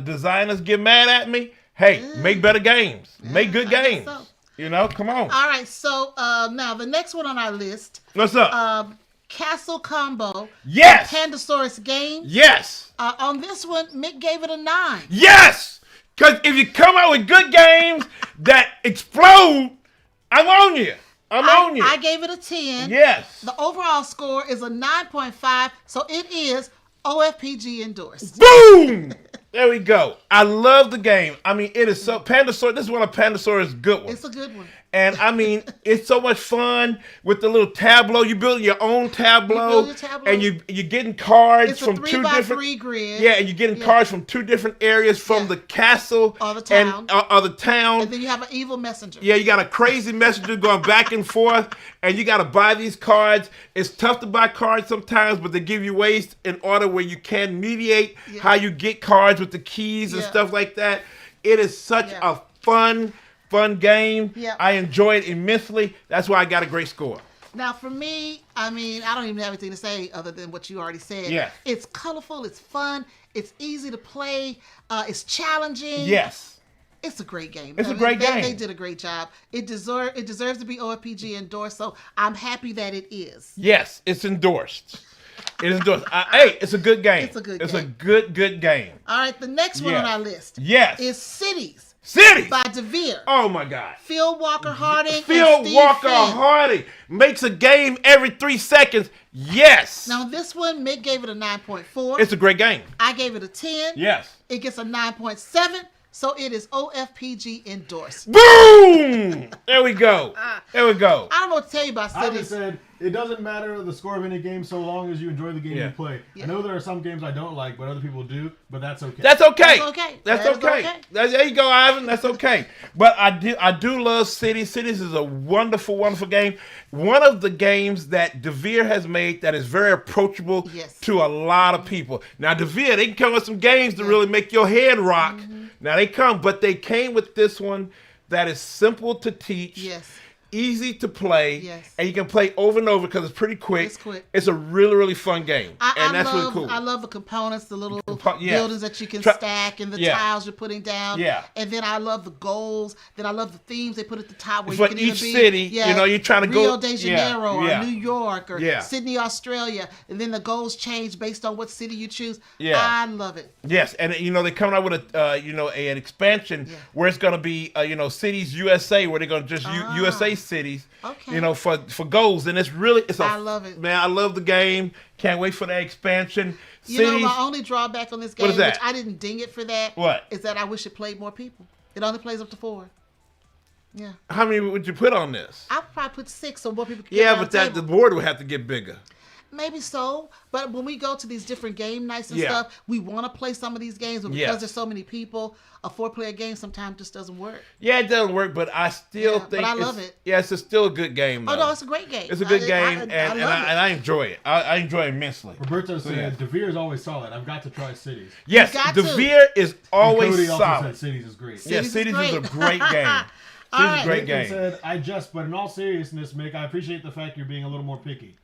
designers get mad at me, hey, make better games. Make good games. So. Come on. All right, so now the next one on our list. What's up? Castle Combo. Yes. Pandasaurus game. Yes. On this one, Mick gave it a 9. Yes. Because if you come out with good games that explode, I'm on you. on you. I gave it a 10. Yes. The overall score is a 9.5, so it is OFPG endorsed. Boom! There we go. I love the game. I mean, it is so Pandasaurus. This is one of Pandasaurus' good ones. It's a good one. And I mean, it's so much fun with the little tableau. You build your own tableau, and you're getting cards from 2 different 3x3 grid. Yeah, and you're getting cards from 2 different areas from the castle or the town. or the town. And then you have an evil messenger. Yeah, you got a crazy messenger going back and forth, and you got to buy these cards. It's tough to buy cards sometimes, but they give you ways in order where you can mediate how you get cards with the keys and stuff like that. It is such a fun game. Yep. I enjoy it immensely. That's why I got a great score. Now, for me, I mean, I don't even have anything to say other than what you already said. Yeah. It's colorful. It's fun. It's easy to play. It's challenging. Yes. It's a great game. It's a great game. They did a great job. It deserves to be OFPG endorsed, so I'm happy that it is. Yes, it's endorsed. It is endorsed. Hey, it's a good game. It's a good game. It's a good game. All right, the next one on our list is Cities. Cities by DeVere. Oh my God. Phil Walker Harding. Phil Walker Harding makes a game every 3 seconds. Yes. Now this one, Mick gave it a 9.4. It's a great game. I gave it a 10. Yes. It gets a 9.7. So it is OFPG endorsed. Boom! There we go. There we go. I don't know what to tell you about Cities. I just said it doesn't matter the score of any game so long as you enjoy the game you play. I know there are some games I don't like, but other people do. But that's okay. That's okay. That's okay. That's okay. There you go, Ivan. That's okay. But I do love Cities. Cities is a wonderful, wonderful game. One of the games that DeVere has made that is very approachable to a lot of people. Now, DeVere, they can come with some games to really make your head rock. Mm-hmm. Now, but they came with this one that is simple to teach, easy to play, and you can play over and over because it's pretty quick. It's quick. It's a really, really fun game, that's really cool. I love the components, the little buildings that you can stack, and the tiles you're putting down. Yeah. And then I love the goals. Then I love the themes they put at the top. Where for you can each city, you're trying to Rio go de Janeiro or New York or Sydney, Australia, and then the goals change based on what city you choose. Yeah. I love it. Yes, and they're coming out with an expansion where it's going to be Cities USA, where they're going to just USA cities. Okay. For goals, and I love it, man. I love the game. Can't wait for that expansion. My only drawback on this game, which I didn't ding it for that, is that I wish it played more people. It only plays up to 4. Yeah. How many would you put on this? I'd probably put 6 so more people can get but the board would have to get bigger. Maybe so, but when we go to these different game nights and stuff, we want to play some of these games, but because there's so many people, a 4-player game sometimes just doesn't work. Yeah, it doesn't work, but I still think but I love it. Yeah, it's still a good game, though. Oh, no, it's a great game. It's a good game, and I enjoy it. I enjoy it immensely. Roberto said, DeVere is always solid. I've got to try Cities. Yes, DeVere is always Cody solid. also said Cities is great. Cities is a great game. a great game. Said, but in all seriousness, Mick, I appreciate the fact you're being a little more picky.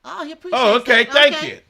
Oh, you appreciate okay. That.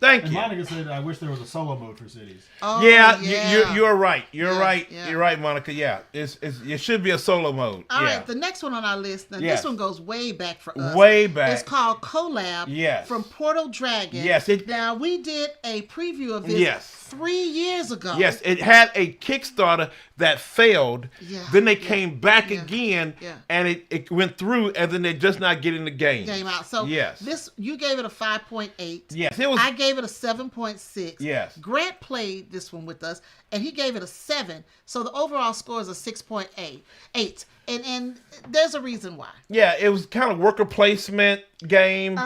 Thank you. And Monica said, I wish there was a solo mode for cities. Oh, you're right. You're right, Monica. Yeah, it should be a solo mode. All right, the next one on our list, and this one goes way back for us. Way back. It's called CoLab. Yes. From Portal Dragon. Yes. Now, we did a preview of this 3 years ago. Yes, it had a Kickstarter that failed. Yeah. Then they came back again, and it went through, and then they're just not getting the game out. So you gave it a 5.8. Yes, it was. I gave it a 7.6. Yes. Grant played this one with us, and he gave it a 7. So the overall score is a 6.8. And there's a reason why. Yeah, it was kind of worker placement game.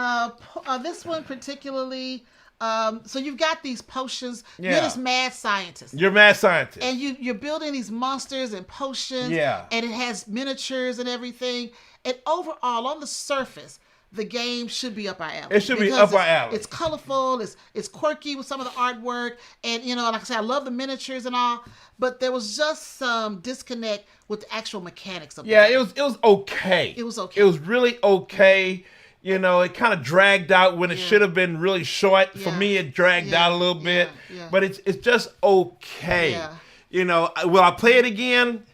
This one particularly. So you've got these potions. Yeah. You're this mad scientist. You're a mad scientist. And you're building these monsters and potions. Yeah. And it has miniatures and everything. And overall, on the surface, the game should be up our alley. It should be up our alley. It's colorful. It's quirky with some of the artwork. And, like I said, I love the miniatures and all. But there was just some disconnect with the actual mechanics of the game. It was okay. It was okay. It was really okay. It kind of dragged out when it should have been really short. For me, it dragged out a little bit. But it's just okay. Yeah. Will I play it again?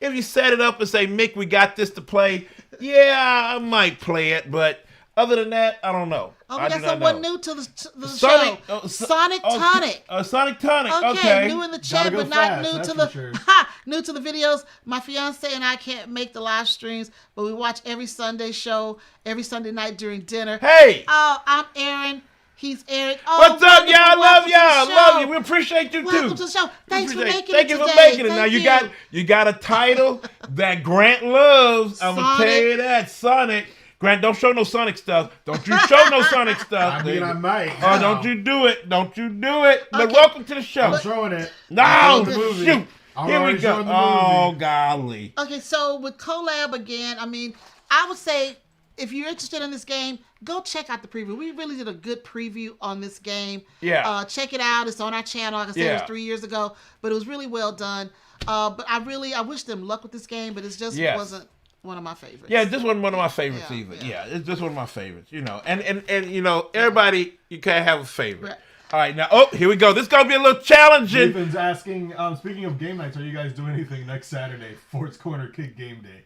If you set it up and say, Mick, we got this to play, I might play it. But other than that, I don't know. Oh, we got someone new to the show. Sonic Tonic. Sonic Tonic. Okay. New in the chat, but not new to the new to the videos. My fiance and I can't make the live streams, but we watch every Sunday show every Sunday night during dinner. Hey. Oh, I'm Aaron. He's Eric. Oh, what's up, y'all? Love y'all. Love you. We appreciate you too. Welcome to the show. Thanks for making it. Thank you for making it. Now you got a title that Grant loves. I'm gonna tell you that, Sonic. Grant, don't show no Sonic stuff. Don't you show no Sonic stuff. I mean, I might. Oh, don't you do it. Don't you do it. But welcome to the show. I'm showing it. No, shoot. Here we go. Oh, golly. Okay, so with CoLab again, I mean, I would say if you're interested in this game, go check out the preview. We really did a good preview on this game. Yeah. Check it out. It's on our channel. Like I said, it was 3 years ago, but it was really well done. But I wish them luck with this game, but it just wasn't one of my favorites. Yeah, this wasn't one of my favorites either. Yeah, it's just one of my favorites. And everybody, you can't have a favorite. Right. All right, now, here we go. This is going to be a little challenging. Nathan's asking, speaking of game nights, are you guys doing anything next Saturday? Ford's Corner Kick Game Day.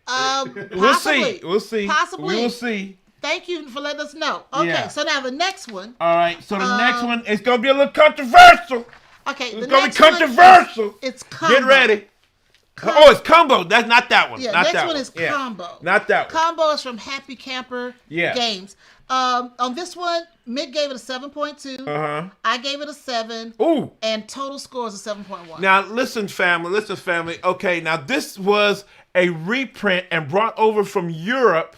We'll see. Possibly. We will see. Thank you for letting us know. Okay, so now the next one. All right, so the next one is going to be a little controversial. Okay, it's going to be controversial. It's combo. Get ready. Oh, it's combo. That's not that one. Yeah, not next that one is combo. Not that one. Combo is from Happy Camper Games. On this one, Mick gave it a 7.2. I gave it a 7. Ooh. And total score is a 7.1. Now, listen, family. Okay, now this was a reprint and brought over from Europe.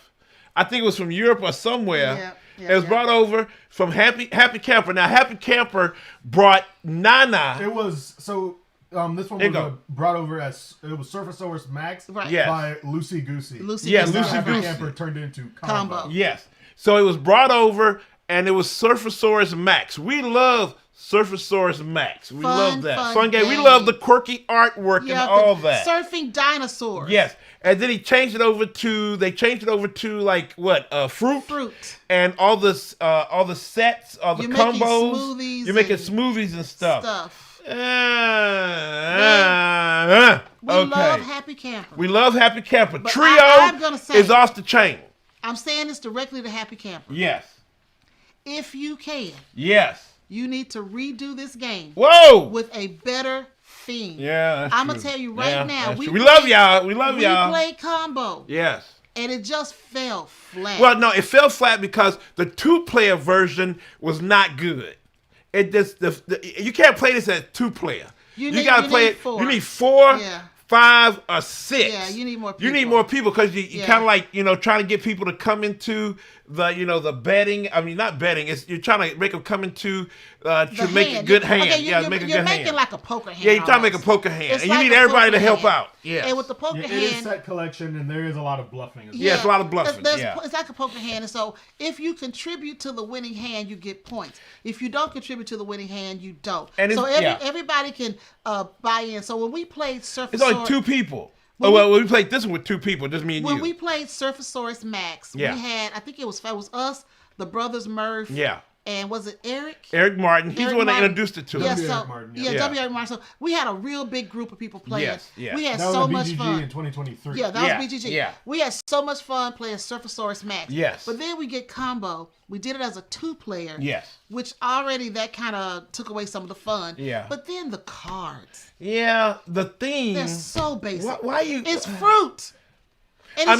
I think it was from Europe or somewhere. It was brought over from Happy Camper. Now, Happy Camper brought Nana. It was, so... this one was brought over as it was Surfasaurus Max by Lucy Goosey. Lucy Goosey Camper turned into Combo. Yes. So it was brought over and it was Surfasaurus Max. We love Surfasaurus Max. We love that. Fun game. We love the quirky artwork and all that. Surfing dinosaurs. Yes. And then they changed it over to like what? Fruit. And all the sets, all the combos. You're making smoothies and stuff. We love Happy Camper. We love Happy Camper. But Trio is off the chain. I'm saying this directly to Happy Camper. Yes. If you can. Yes. You need to redo this game. Whoa. With a better theme. Yeah, I'm going to tell you right now. We love y'all. We love y'all. We played Combo. Yes. And it just fell flat. Well, no, it fell flat because the 2-player version was not good. It just you can't play this as 2-player. You gotta play it. 4. You need 4, 5, or 6. Yeah, you need more people. You need more people because you kind of like trying to get people to come into the betting. I mean, not betting. You're trying to make them come into to make a good hand. Okay, make a good hand. You're making like a poker hand. Yeah, you're trying to make a poker hand, and you need everybody to help out. Yeah. And with the poker hand, it is set collection, and there is a lot of bluffing. Yeah, it's a lot of bluffing. It's like a poker hand, and so if you contribute to the winning hand, you get points. If you don't contribute to the winning hand, you don't. And so everybody can buy in. So when we played Surfasaurus, it's only 2 people. Well, we played this one with 2 people, just me and you. When we played Surfasaurus Max, we had, I think it was us, the brothers Murph. Yeah. And was it Eric? Eric Martin. He's the one that introduced it to us. W. Eric Martin. So we had a real big group of people playing. Yes, yeah. We had so much fun. in 2023. Yeah, that was BGG. Yeah. We had so much fun playing Surfasaurus Max. Yes. But then we get combo. We did it as a 2-player. Yes. Which already that kind of took away some of the fun. Yeah. But then the cards. Yeah, the theme. They're so basic. Why you? It's fruit. And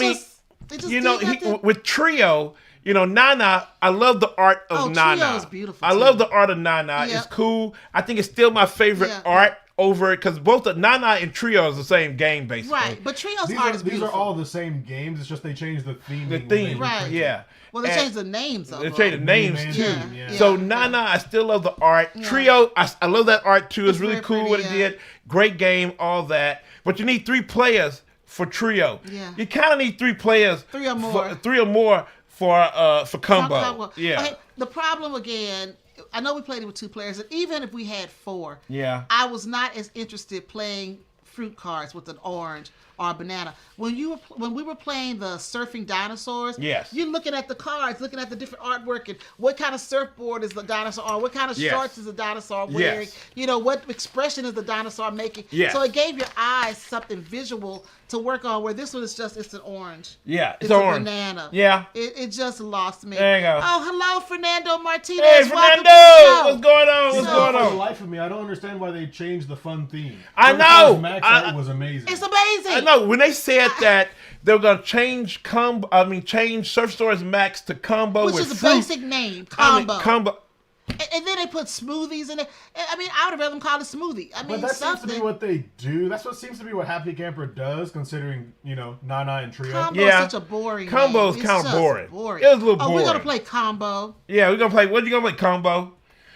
with Trio. Nana, I love the art of Nana. Trio is beautiful. I love the art of Nana. Yep. It's cool. I think it's still my favorite art over it because both the Nana and Trio is the same game, basically. Right, but Trio's art is beautiful. These are all the same games. It's just they changed the theme. Right. Yeah. Well, they changed the names of them. They changed the names, too. Yeah. So Nana, I still love the art. Yeah. Trio, I love that art, too. It's really cool what it did. Great game, all that. But you need 3 players for Trio. Yeah. You kind of need 3 players. 3 or more. 3 or more for combo. Yeah. Okay, the problem again, I know we played it with 2 players, and even if we had 4, I was not as interested playing fruit cards with an orange or a banana. When we were playing the surfing dinosaurs, you're looking at the cards, looking at the different artwork and what kind of surfboard is the dinosaur on, what kind of shorts is the dinosaur wearing, what expression is the dinosaur making. So it gave your eyes something visual to work on, where this one is just, it's an orange. Yeah, it's orange. A banana. Yeah. It just lost me. There you go. Oh, hello, Fernando Martinez. Hey, Fernando! What's going on? What's going on? For the life of me, I don't understand why they changed the fun theme. I know. Max art was amazing. It's amazing. I know. When they said that they were going to change Surfasaurus Max to combo which with is fruit. a basic name, combo. Combo. And then they put smoothies in it. I mean, I would have rather them call it smoothie. I mean, but that seems to be what they do. That's what seems to be what Happy Camper does, considering, Nana and Trio. Combo is such a boring Combo is kind of boring. It was a little boring. Oh, we're going to play combo. Yeah, we're going to play. What are you going to play, combo?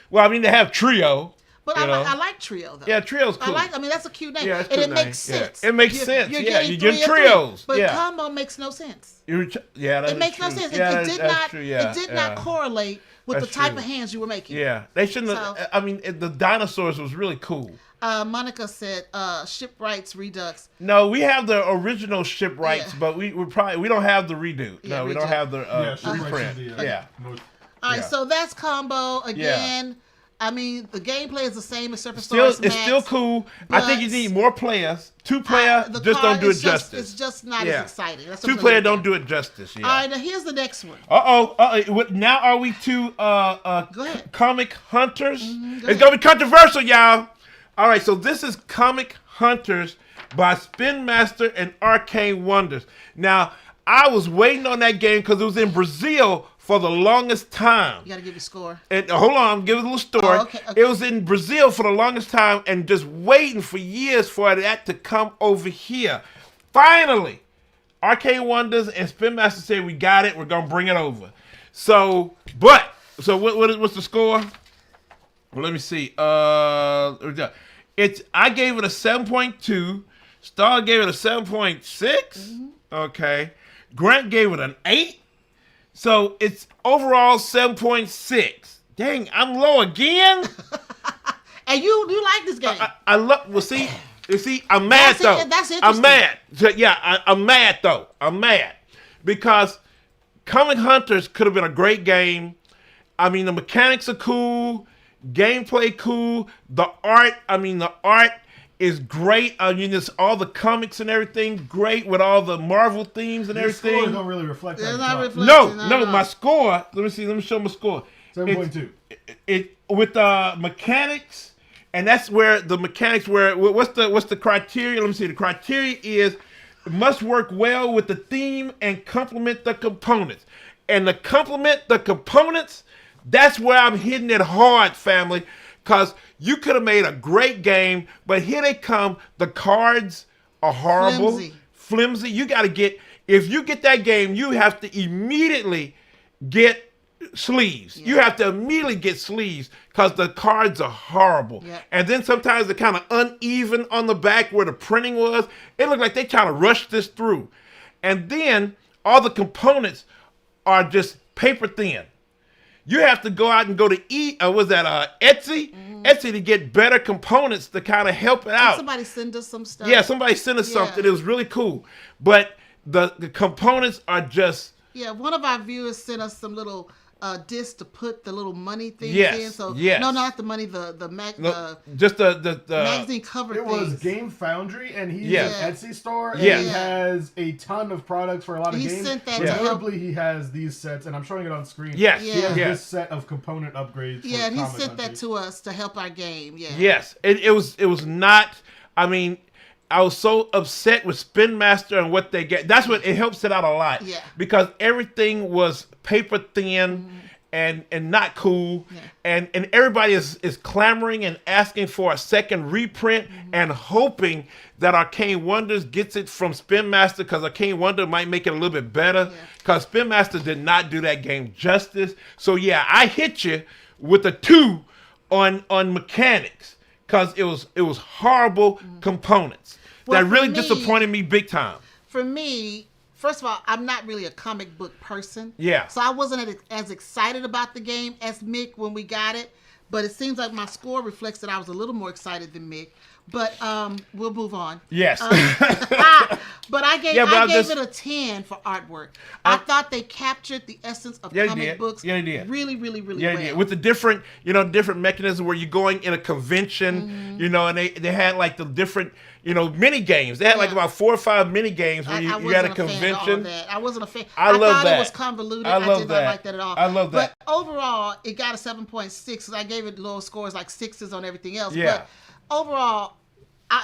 Well, I mean, they have Trio. But I like Trio, though. Yeah, Trio's cool. That's a cute name. Yeah, and it makes sense. It makes sense. You're getting trios. But combo makes no sense. It makes no sense. It did not correlate with the type of hands you were making. Yeah, they shouldn't have. I mean, the dinosaurs was really cool. Monica said Shipwrights Redux. No, we have the original Shipwrights, but we don't have the redo. No, we don't have the reprint. All right, so that's combo again. I mean, the gameplay is the same as Surfasaurus Max. It's still cool. I think you need more players. 2-player just don't do it justice. It's just not as exciting. 2-player don't do it justice. Yeah. All right, now here's the next one. Now are we to Go ahead. Comic Hunters? It's going to be controversial, y'all. All right, so this is Comic Hunters by Spin Master and Arcane Wonders. Now, I was waiting on that game because it was in Brazil for the longest time. You got to give your score. And hold on, give it a little story. Oh, okay. It was in Brazil for the longest time and just waiting for years for that to come over here. Finally, Arcane Wonders and Spin Master said, we got it. We're going to bring it over. So what's the score? Well, let me see. I gave it a 7.2. Star gave it a 7.6. Okay. Grant gave it an 8. So it's overall 7.6. Dang, I'm low again. And you like this game? I love. Well, see, I'm mad though. That's interesting. I'm mad. So, I'm mad though. I'm mad because Comic Hunters could have been a great game. I mean, the mechanics are cool, gameplay cool. The art is great. I mean, it's all the comics and everything great with all the Marvel themes and everything. Your score don't really reflect that. No, my score. Let me see. Let me show my score. 7.2. It with mechanics, and that's where the mechanics. What's the criteria? Let me see. The criteria is it must work well with the theme and complement the components. And to complement the components, that's where I'm hitting it hard, family. Because you could have made a great game, but here they come. The cards are horrible. Flimsy. You got to get, if you get that game, you have to immediately get sleeves. Yeah. You have to immediately get sleeves because the cards are horrible. Yeah. And then sometimes they're kind of uneven on the back where the printing was. It looked like they trying to rush this through. And then all the components are just paper thin. you have to go out and go to Etsy? Etsy to get better components to kind of help it out. Somebody send us some stuff. Yeah, somebody sent us something. It was really cool. But the components are just... Yeah, one of our viewers sent us some little discs to put the little money things in. So no, not the money, just the magazine cover things. It was Game Foundry, and he's an Etsy store, and he has a ton of products for a lot of games. Sent that notably, he has these sets, and I'm showing it on screen. Yes, he has this set of component upgrades. Yeah, and he sent that to us to help our game. Yeah. Yes, it was not. I mean, I was so upset with Spin Master and what they get. That's what it helps it out a lot. Yeah. Because everything was paper thin and not cool. Yeah. And everybody is clamoring and asking for a second reprint and hoping that Arcane Wonders gets it from Spin Master, because Arcane Wonder might make it a little bit better. Because Spin Master did not do that game justice. So yeah, I hit you with a 2 on mechanics. Because it was horrible components that really disappointed me big time. For me, first of all, I'm not really a comic book person. Yeah. So I wasn't as excited about the game as Mick when we got it. But it seems like my score reflects that I was a little more excited than Mick. But we'll move on. Yes. But I gave it a 10 for artwork. I thought they captured the essence of comic books really, really, really well. With the different mechanism where you're going in a convention, and they had like the different, mini games. They had like about 4 or 5 mini games where you had a convention. I wasn't a fan. I thought it was convoluted. I did not like that at all. I love that. But overall, it got a 7.6 because I gave it low scores like 6s on everything else. Yeah. But overall,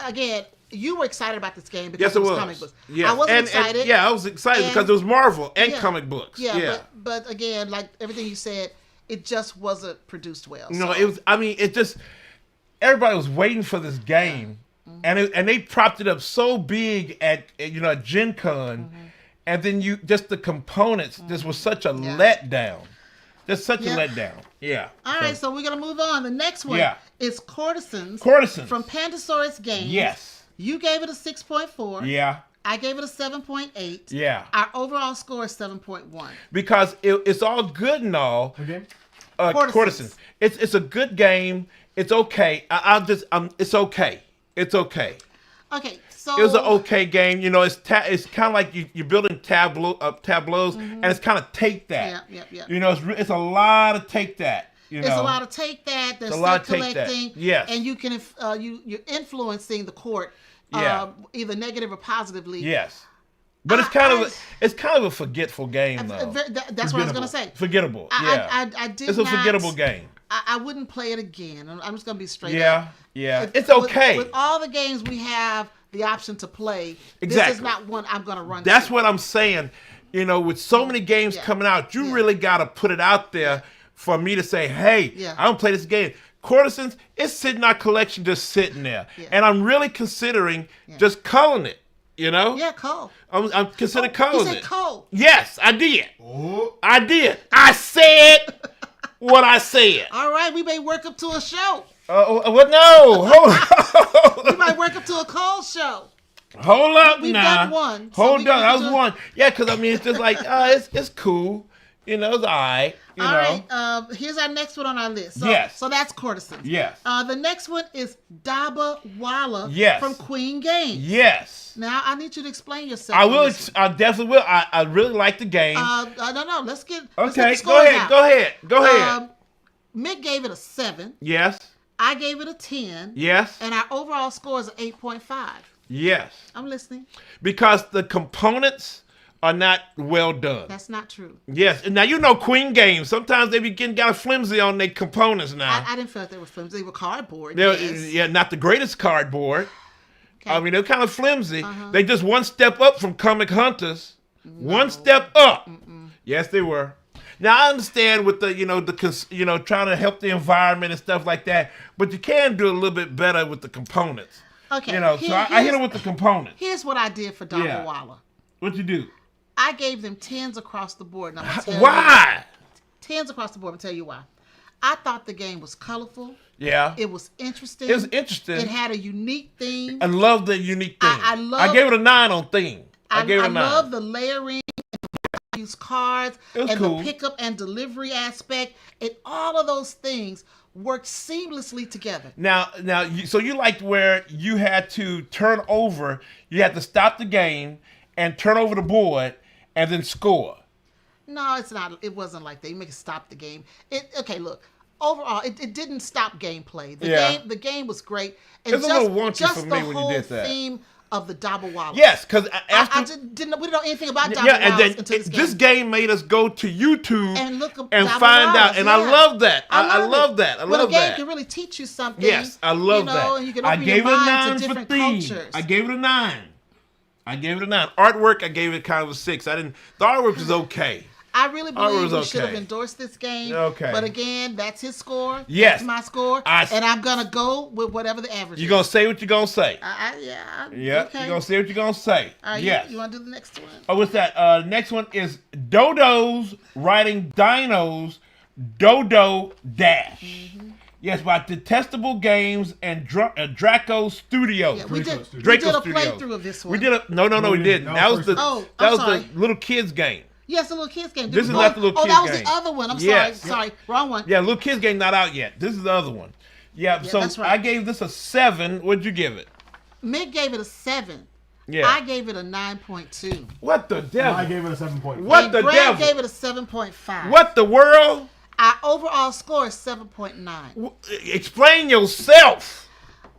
again, you were excited about this game because it was comic books. Yes. I wasn't excited. I was excited because it was Marvel and comic books. Yeah. But again, like everything you said, it just wasn't produced well. No, it was. I mean, it just everybody was waiting for this game, and they propped it up so big at Gen Con, and then the components just was such a letdown. Just such a letdown. Yeah. All right, so we're going to move on. The next one is Courtisans. From Pandasaurus Games. Yes. You gave it a 6.4. Yeah. I gave it a 7.8. Yeah. Our overall score is 7.1. Because it's all good and all. Okay. Courtisans. It's a good game. It's okay. It's okay. It's okay. Okay, so... It was an okay game. It's kind of like you're building tableaus, and it's kind of take that. Yeah. It's a lot of take that. It's a lot of take that. There's set collecting. Yes. And you can you're influencing the court, either negative or positively. Yes. But it's kind of a forgetful game though. That's what I was gonna say. Forgettable. I did. It's a forgettable game. I wouldn't play it again. I'm just gonna be straight up. Yeah. It's okay. With all the games we have the option to play, exactly. This is not one I'm gonna run. That's what I'm saying. With so many games coming out, you really gotta put it out there for me to say, hey, I don't play this game. Courtisans, it's sitting in our collection, just sitting there, and I'm really considering just culling it. Yeah, cull. I'm considering culling it. You said cull. Yes, I did. Oh. I did. I said what I said. All right, we may work up to a show. What? No, hold on. We might work up to a cull show. Hold up, We've done one. Hold on, that was one. Yeah, because it's just like it's cool. It's all right. All right. Here's our next one on our list. So that's Courtisans. Yes. The next one is Daba Walla. Yes. From Queen Games. Yes. Now I need you to explain yourself. I will. I definitely will. I really like the game. No. Let's get. Okay. Go ahead. Go ahead. Mick gave it a 7. Yes. I gave it a 10. Yes. And our overall score is 8.5. Yes. I'm listening. Because the components are not well done. That's not true. Yes. And now Queen Games. Sometimes they be getting kind of flimsy on their components now. I didn't feel like they were flimsy. They were cardboard. Yeah, not the greatest cardboard. Okay. I mean, they're kind of flimsy. They just one step up from Comic Hunters. No. One step up. Yes, they were. Now I understand with the trying to help the environment and stuff like that, but you can do a little bit better with the components. Okay. So I hit them with the components. Here's what I did for Daba Walla. What'd you do? I gave them 10s across the board. And I'm tell why? 10s across the board. I'm gonna tell you why. I thought the game was colorful. Yeah. It was interesting. It was interesting. It had a unique theme. I love the unique theme. I gave it a 9 on theme. I gave it a 9. I love the layering. use cards and the pickup and delivery aspect, and all of those things work seamlessly together. Now, so you liked where you had to turn over, you had to stop the game and turn over the board and then score. No, it's not. It wasn't like that. You make it stop the game. Okay, look. Overall, it didn't stop gameplay. The game was great. And it's a little wonky for me when you did that. Just the whole theme of the Daba Walla. Yes, because we didn't know anything about Daba Walla until this game made us go to YouTube and look and find out. And I love that. I love that. I love that. The game can really teach you something. Yes, I love that. And you can open your mind to different cultures. I gave it a 9. Artwork, I gave it kind of a 6. The artwork was okay. I really believe we should have endorsed this game. Okay. But again, that's his score. Yes. That's my score. And I'm going to go with whatever the average is. You're going to say what you're going to say. Yeah. Okay. You're going to say what you're going to say. Yes. You want to do the next one? Oh, what's that? Next one is Dodo's Writing Dinos Dodo Dash. Mm-hmm. Yes, by Detestable Games and Draco Studios. Yeah, we did a playthrough of this one. We didn't. No, we didn't. That was the little kids game. Yes, the little kids game. This is not the little kids game. Oh, that was the other one. I'm sorry. Wrong one. Yeah, little kids game not out yet. This is the other one. Yeah, so that's right. I gave this a 7. What'd you give it? Mick gave it a 7. Yeah. I gave it a 9.2. What the devil? I gave it a 7.5. What the devil? Gave it a 7.5. What the world? Our overall score is 7.9. Explain yourself.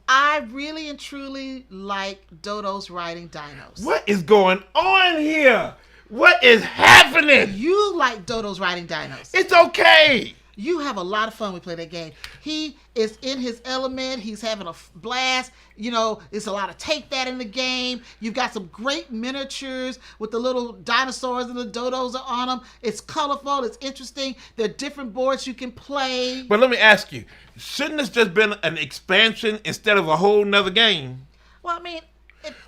I really and truly like Dodo's Writing Dinos. What is going on here? What is happening? You like Dodo's Writing Dinos. It's okay. You have a lot of fun when we play that game. He is in his element. He's having a blast. There's a lot of take that in the game. You've got some great miniatures with the little dinosaurs and the dodos are on them. It's colorful. It's interesting. There are different boards you can play. But let me ask you, shouldn't this just been an expansion instead of a whole nother game? Well, I mean...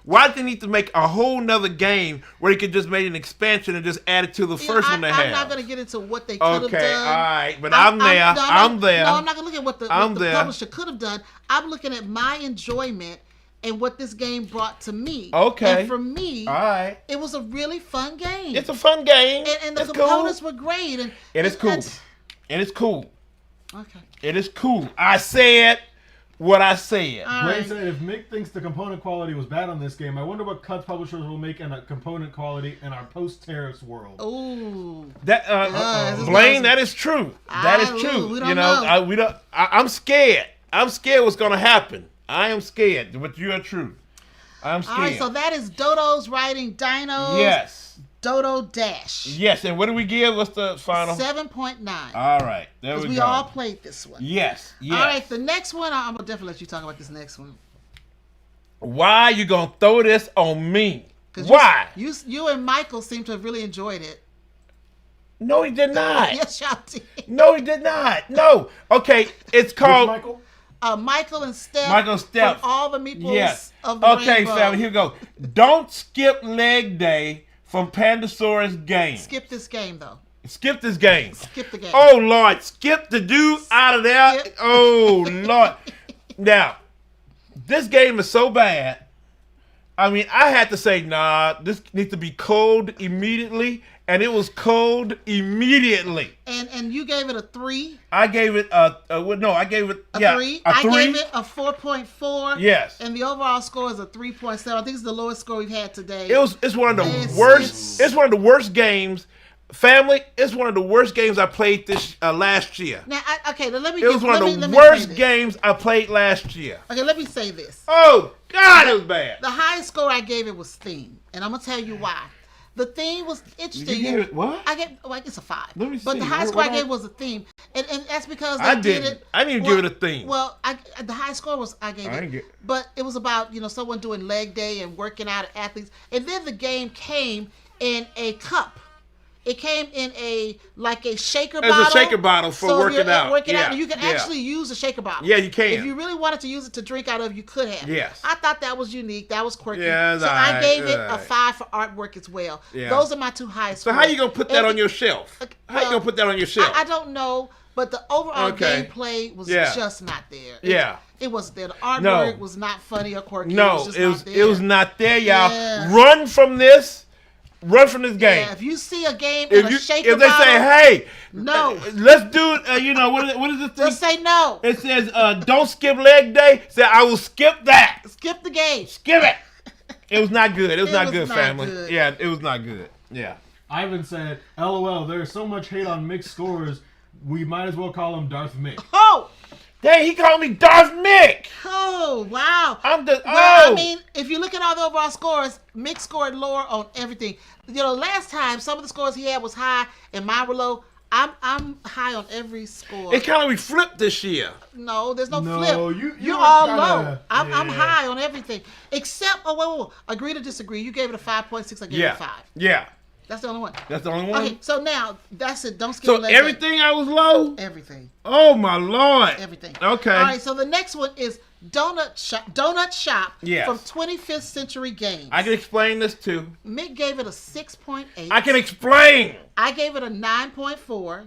Why did they need to make a whole nother game where they could just make an expansion and just add it to the first one they had? I'm not going to get into what they could have done. Okay, all right, but I'm there. I'm there. No, I'm not going to look at what the publisher could have done. I'm looking at my enjoyment and what this game brought to me. Okay. And for me, all right, it was a really fun game. It's a fun game. And the components were great. And it's cool. And it's cool. Okay. It is cool. I said what I said. Blaine said, if Mick thinks the component quality was bad on this game, I wonder what cuts publishers will make in a component quality in our post-tariffs world. Ooh. Blaine, that is true. That is true. We don't know. I'm scared. I'm scared what's going to happen. I am scared, but you are true. I'm scared. All right, so that is Dodo's Writing Dinos. Yes. Dodo Dash. Yes, and what do we give? What's the final? 7.9. All right, there we go. Because we all played this one. Yes. All right, the next one, I'm going to definitely let you talk about this next one. Why are you going to throw this on me? Why? You and Michael seem to have really enjoyed it. No, he did not. Yes, y'all did. No, he did not. No. Okay, it's called... Michael? Michael and Steph. Michael and Steph. From all the meeples of the Okay, rainbow. family, here we go. Don't skip leg day from Pandasaurus game. Skip this game, though. Skip this game. Skip the game. Oh, Lord. Skip the dude out of there. Oh, Lord. Now, this game is so bad. I mean, I had to say, nah, this needs to be cold immediately. And it was cold immediately. And you gave it a 3. I gave it a 3. I gave it a 4.4. Yes. And the overall score is a 3.7. I think it's the lowest score we've had today. It's one of the worst. It's one of the worst games. Family, it's one of the worst games I played this last year. Now, let me. It was one of the worst games I played last year. Okay, let me say this. Oh God, it was bad. The highest score I gave it was theme, and I'm gonna tell you why. The theme was interesting. You gave it what? I gave it's a 5. Let me see. But the highest score I gave was a theme, and that's because I did it. I didn't give it a theme. Well, the highest score was I gave it, but it was about someone doing leg day and working out, athletes, and then the game came in a cup. It came in a shaker bottle. It's a shaker bottle for working out. And you can actually use a shaker bottle. Yeah, you can. If you really wanted to use it to drink out of, you could have. Yes. I thought that was unique. That was quirky. Yeah, so I gave it a 5 for artwork as well. Yeah. Those are my 2 highest scores. So how you going to put that on your shelf? How you going to put that on your shelf? I don't know, but the overall gameplay was just not there. It wasn't there. The artwork was not funny or quirky. No, it was not there, y'all. Yeah. Run from this. Run from this game. Yeah, if you see a game in a shaker if they bottle, say, "Hey, no, let's do it," you know what is this thing? Just say no. It says, "Don't skip leg day." Say, "I will skip that." Skip the game. Skip it. It was not good. It was not good, not family. Good. Yeah, it was not good. Yeah. Ivan said, "LOL. There's so much hate on mixed scores. We might as well call him Darth Mick." Oh. Dang, he called me Darth Mick. Oh, wow. Well, I mean, if you look at all the overall scores, Mick scored lower on everything. You know, last time, some of the scores he had was high and mine were low. I'm high on every score. It kind of we flipped this year. No, there's no flip. You're all kinda, low. I'm high on everything. Except, wait. Agree to disagree. You gave it a 5.6. I gave it a 5. Yeah. That's the only one. That's the only one? Okay, so now, that's it. Don't skip So everything I was low? Everything. Oh, my Lord. Everything. Okay. All right, so the next one is Donut Shop yes. from 25th Century Games. I can explain this too. Mick gave it a 6.8. I can explain. I gave it a 9.4,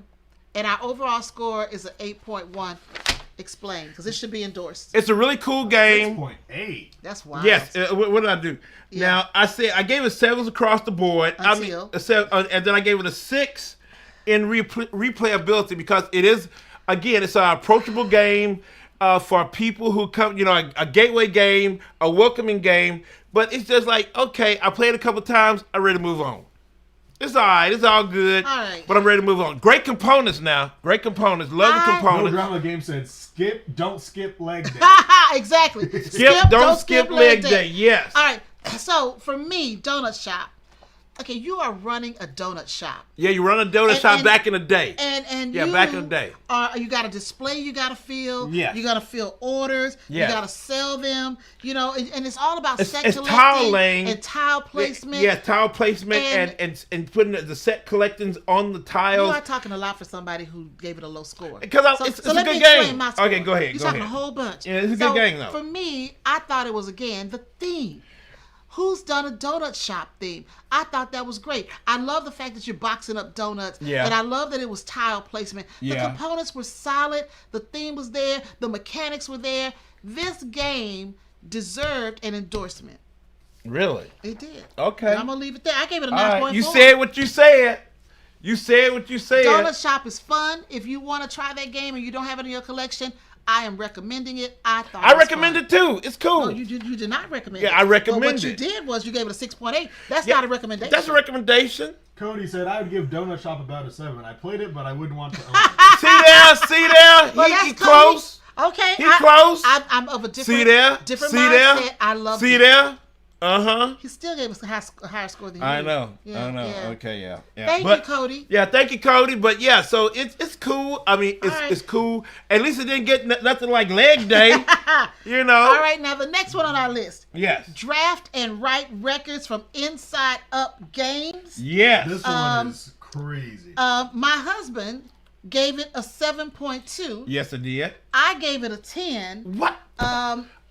and our overall score is an 8.1. Explain, because it should be endorsed. It's a really cool game. 6.8. That's wild. Yes. What did I do? Yeah. Now I said I gave it 7s across the board. Until? And then I gave it a 6 in replayability because it is, again, it's an approachable game for people who come. You know, a gateway game, a welcoming game. But it's just like, okay, I played a couple times. I'm ready to move on. It's all right. It's all good. All right. But I'm ready to move on. Great components now. Great components. Love the components. No Drama Game said, don't skip leg day. Exactly. Don't skip leg day. Yes. All right. So, for me, Donut Shop. Okay, you are running a donut shop. Yeah, you run a donut shop back in the day. And yeah, back in the day. You got a display you got to fill. Yeah. You got to fill orders. Yeah. You got to sell them. You know, and it's all about set it's collecting tile laying and tile placement. Yeah, tile placement and putting the set collectings on the tiles. You are talking a lot for somebody who gave it a low score. Because it's a good game. Okay, go ahead. You're talking a whole bunch. Yeah, it's a good game though. For me, I thought it was again the theme. Who's done a donut shop theme? I thought that was great. I love the fact that you're boxing up donuts. Yeah. And I love that it was tile placement. The components were solid. The theme was there. The mechanics were there. This game deserved an endorsement. Really? It did. Okay. And I'm going to leave it there. I gave it a 9.4. Right. You said what you said. You said what you said. Donut Shop is fun. If you want to try that game and you don't have it in your collection, I am recommending it. I recommend it too. It's cool. No, you did not recommend it. Yeah, I recommend it. What you did was you gave it a 6.8. That's not a recommendation. That's a recommendation. Cody said, I would give Donut Shop about a 7. I played it, but I wouldn't want to own it. See there? Well, He close. Okay. He close. I'm of a different different mindset. I love it. See there? Uh-huh. He still gave us a higher score than you. I know. Yeah, I know. yeah. Okay, yeah. Thank you, Cody. Yeah, thank you, Cody. But yeah, so it's cool. I mean, it's cool. At least it didn't get nothing like leg day. You know. All right, now the next one on our list. Yes. Draft and write records from Inside Up Games. Yes. This one is crazy. My husband gave it a 7.2. Yes, I did. I gave it a 10. What?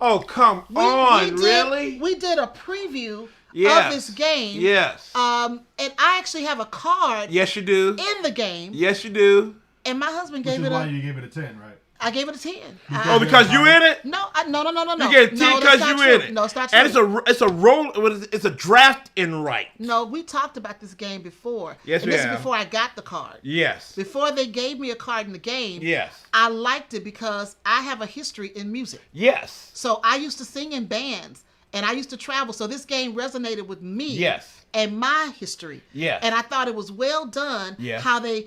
Oh, come on, really? We did a preview of this game. Yes. And I actually have a card. Yes, you do. In the game. Yes, you do. And my husband gave Which is it why you gave it a 10, right? I gave it a 10. Oh, because you in it? No. No. You get a 10 because you in it. No, it's not true. And it's a draft in right. No, we talked about this game before. Yes, and this is before I got the card. Yes. Before they gave me a card in the game. Yes. I liked it because I have a history in music. Yes. So I used to sing in bands and I used to travel. So this game resonated with me. Yes. And my history. Yes. And I thought it was well done. Yes. How they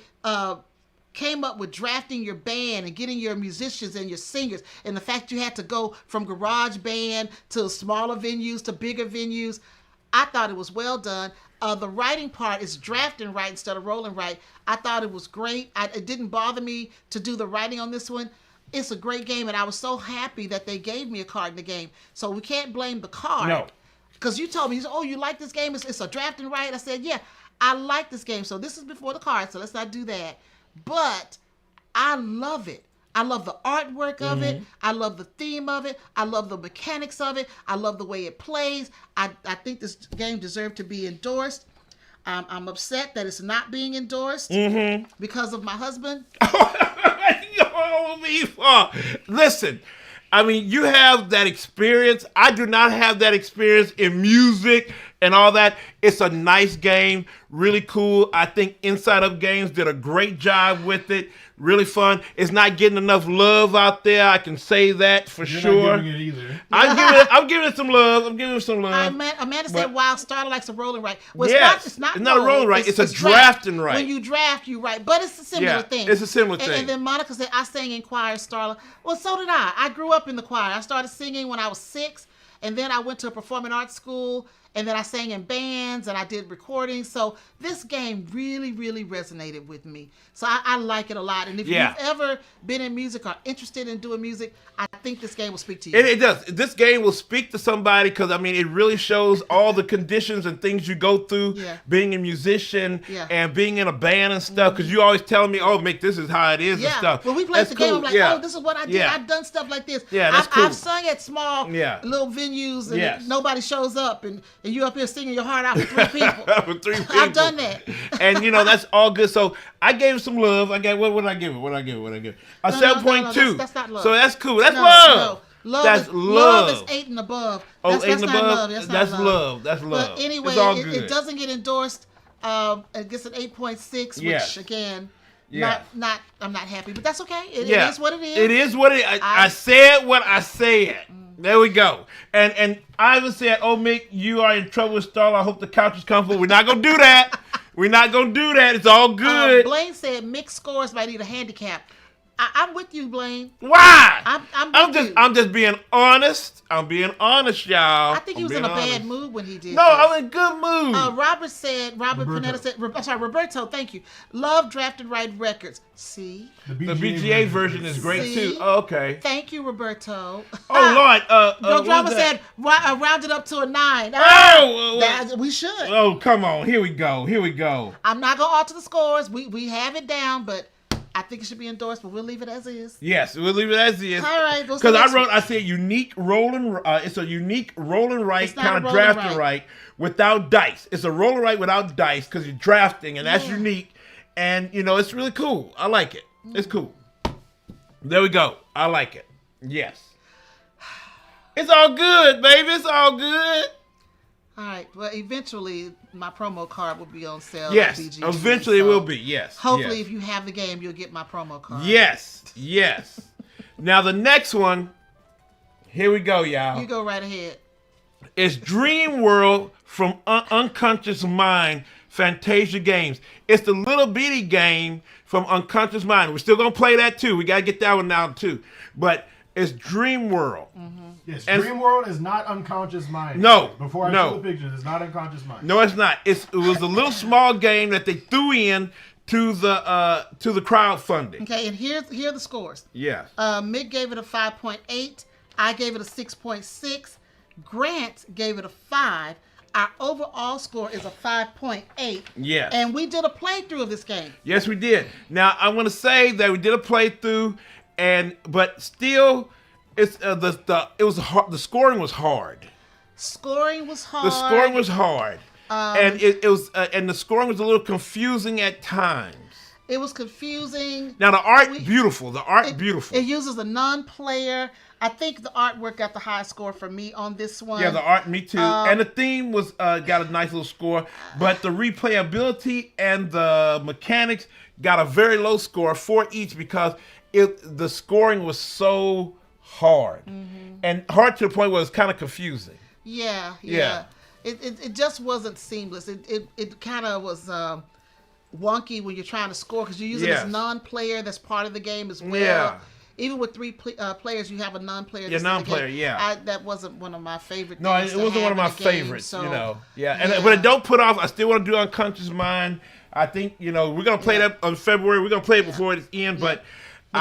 came up with drafting your band and getting your musicians and your singers, and the fact you had to go from garage band to smaller venues to bigger venues. I thought it was well done. The writing part is draft and write instead of roll and write. I thought it was great. It didn't bother me to do the writing on this one. It's a great game, and I was so happy that they gave me a card in the game. So we can't blame the card. No. Because you told me, you like this game? It's a draft and write. I said, yeah, I like this game. So this is before the card, so let's not do that. But I love it. I love the artwork of it. I love the theme of it. I love the mechanics of it. I love the way it plays. I think this game deserved to be endorsed. I'm upset that it's not being endorsed because of my husband. Listen, I mean, you have that experience. I do not have that experience in music and all that. It's a nice game, really cool. I think Inside Up Games did a great job with it. Really fun. It's not getting enough love out there. I can say that for sure. Not giving it either. I'm giving it some love. Amanda said, "Wow, starter likes a rolling right." Well, it's not a rolling right. It's a drafting right. When you draft, you write, but it's a similar thing. It's a similar thing. And then Monica said, "I sang in choir, Starla." Well, so did I. I grew up in the choir. I started singing when I was 6, and then I went to a performing arts school. And then I sang in bands and I did recordings. So this game really, really resonated with me. So I like it a lot. And if you've ever been in music or interested in doing music, I think this game will speak to you. It does. This game will speak to somebody because, I mean, it really shows all the conditions and things you go through being a musician and being in a band and stuff. Because you always telling me, oh, Mick, this is how it is and stuff. When we played the game, I'm like, oh, this is what I did. I've done stuff like this. Yeah, that's cool. I've sung at small little venues and nobody shows up. And you up here singing your heart out for 3 people. I've done that. And, that's all good. So I gave it some love. I gave, what did I give it? A 7.2. No, that's not love. So that's cool. That's love. No. That's love. Love is 8 and above. That's 8 and above? That's love. That's love. But anyway, it doesn't get endorsed. It gets an 8.6, which again, I'm not happy, but that's okay. It is what it is. It is what it is. I said what I said. There we go. And Ivan said, oh, Mick, you are in trouble with Starla. I hope the couch is comfortable. We're not going to do that. We're not going to do that. It's all good. Blaine said Mick scores might need a handicap. I'm with you, Blaine. Why? I'm just being honest. I'm being honest, y'all. I think he was in a bad mood when he did. No, I was in a good mood. Robert Panetta said, Roberto, thank you. Love drafted right records. See? The BGA version is great too. Oh, okay. Thank you, Roberto. Oh, Lord. Joe Drama said, round it up to a 9. We should. Oh, come on. Here we go. I'm not going to alter the scores. We have it down, but I think it should be endorsed, but we'll leave it as is. Yes, we'll leave it as is. All right. Because I said unique rolling. It's a unique rolling right kind of drafting right without dice. It's a rolling right without dice because you're drafting, and that's unique. And it's really cool. I like it. It's cool. There we go. I like it. Yes. It's all good, baby. It's all good. All right. Well, eventually, my promo card will be on sale. Yes. At BGG, Eventually, it will be. Yes. Hopefully, if you have the game, you'll get my promo card. Yes. Now, the next one. Here we go, y'all. You go right ahead. It's Dream World from Unconscious Mind Fantasia Games. It's the little bitty game from Unconscious Mind. We're still going to play that, too. We got to get that one down, too. But it's Dream World. Mm-hmm. Yes, Dream World is not Unconscious Mind. No. Before I show the pictures, it's not Unconscious Mind. No, it's not. It was a little small game that they threw in to the crowdfunding. Okay, and here are the scores. Yes. Mick gave it a 5.8. I gave it a 6.6. Grant gave it a 5. Our overall score is a 5.8. Yes. And we did a playthrough of this game. Yes, we did. Now, I want to say that we did a playthrough, but still, it's the scoring was hard. Scoring was hard. The scoring was hard, and it was and the scoring was a little confusing at times. It was confusing. Now the art beautiful. The art beautiful. It uses a non-player. I think the artwork got the highest score for me on this one. Yeah, the art, me too. And the theme was got a nice little score, but the replayability and the mechanics got a very low score, 4 each, because the scoring was so hard and hard to the point where it's kind of confusing. Yeah. It just wasn't seamless. It kind of was wonky when you're trying to score because you're using this non-player that's part of the game as well. Yeah. Even with 3 players, you have a non-player. Yeah, non-player. That wasn't one of my favorite. No, it wasn't one of my favorites. So, but it don't put off. I still want to do Unconscious Mind. I think we're gonna play that on February. We're gonna play it before it's in, but.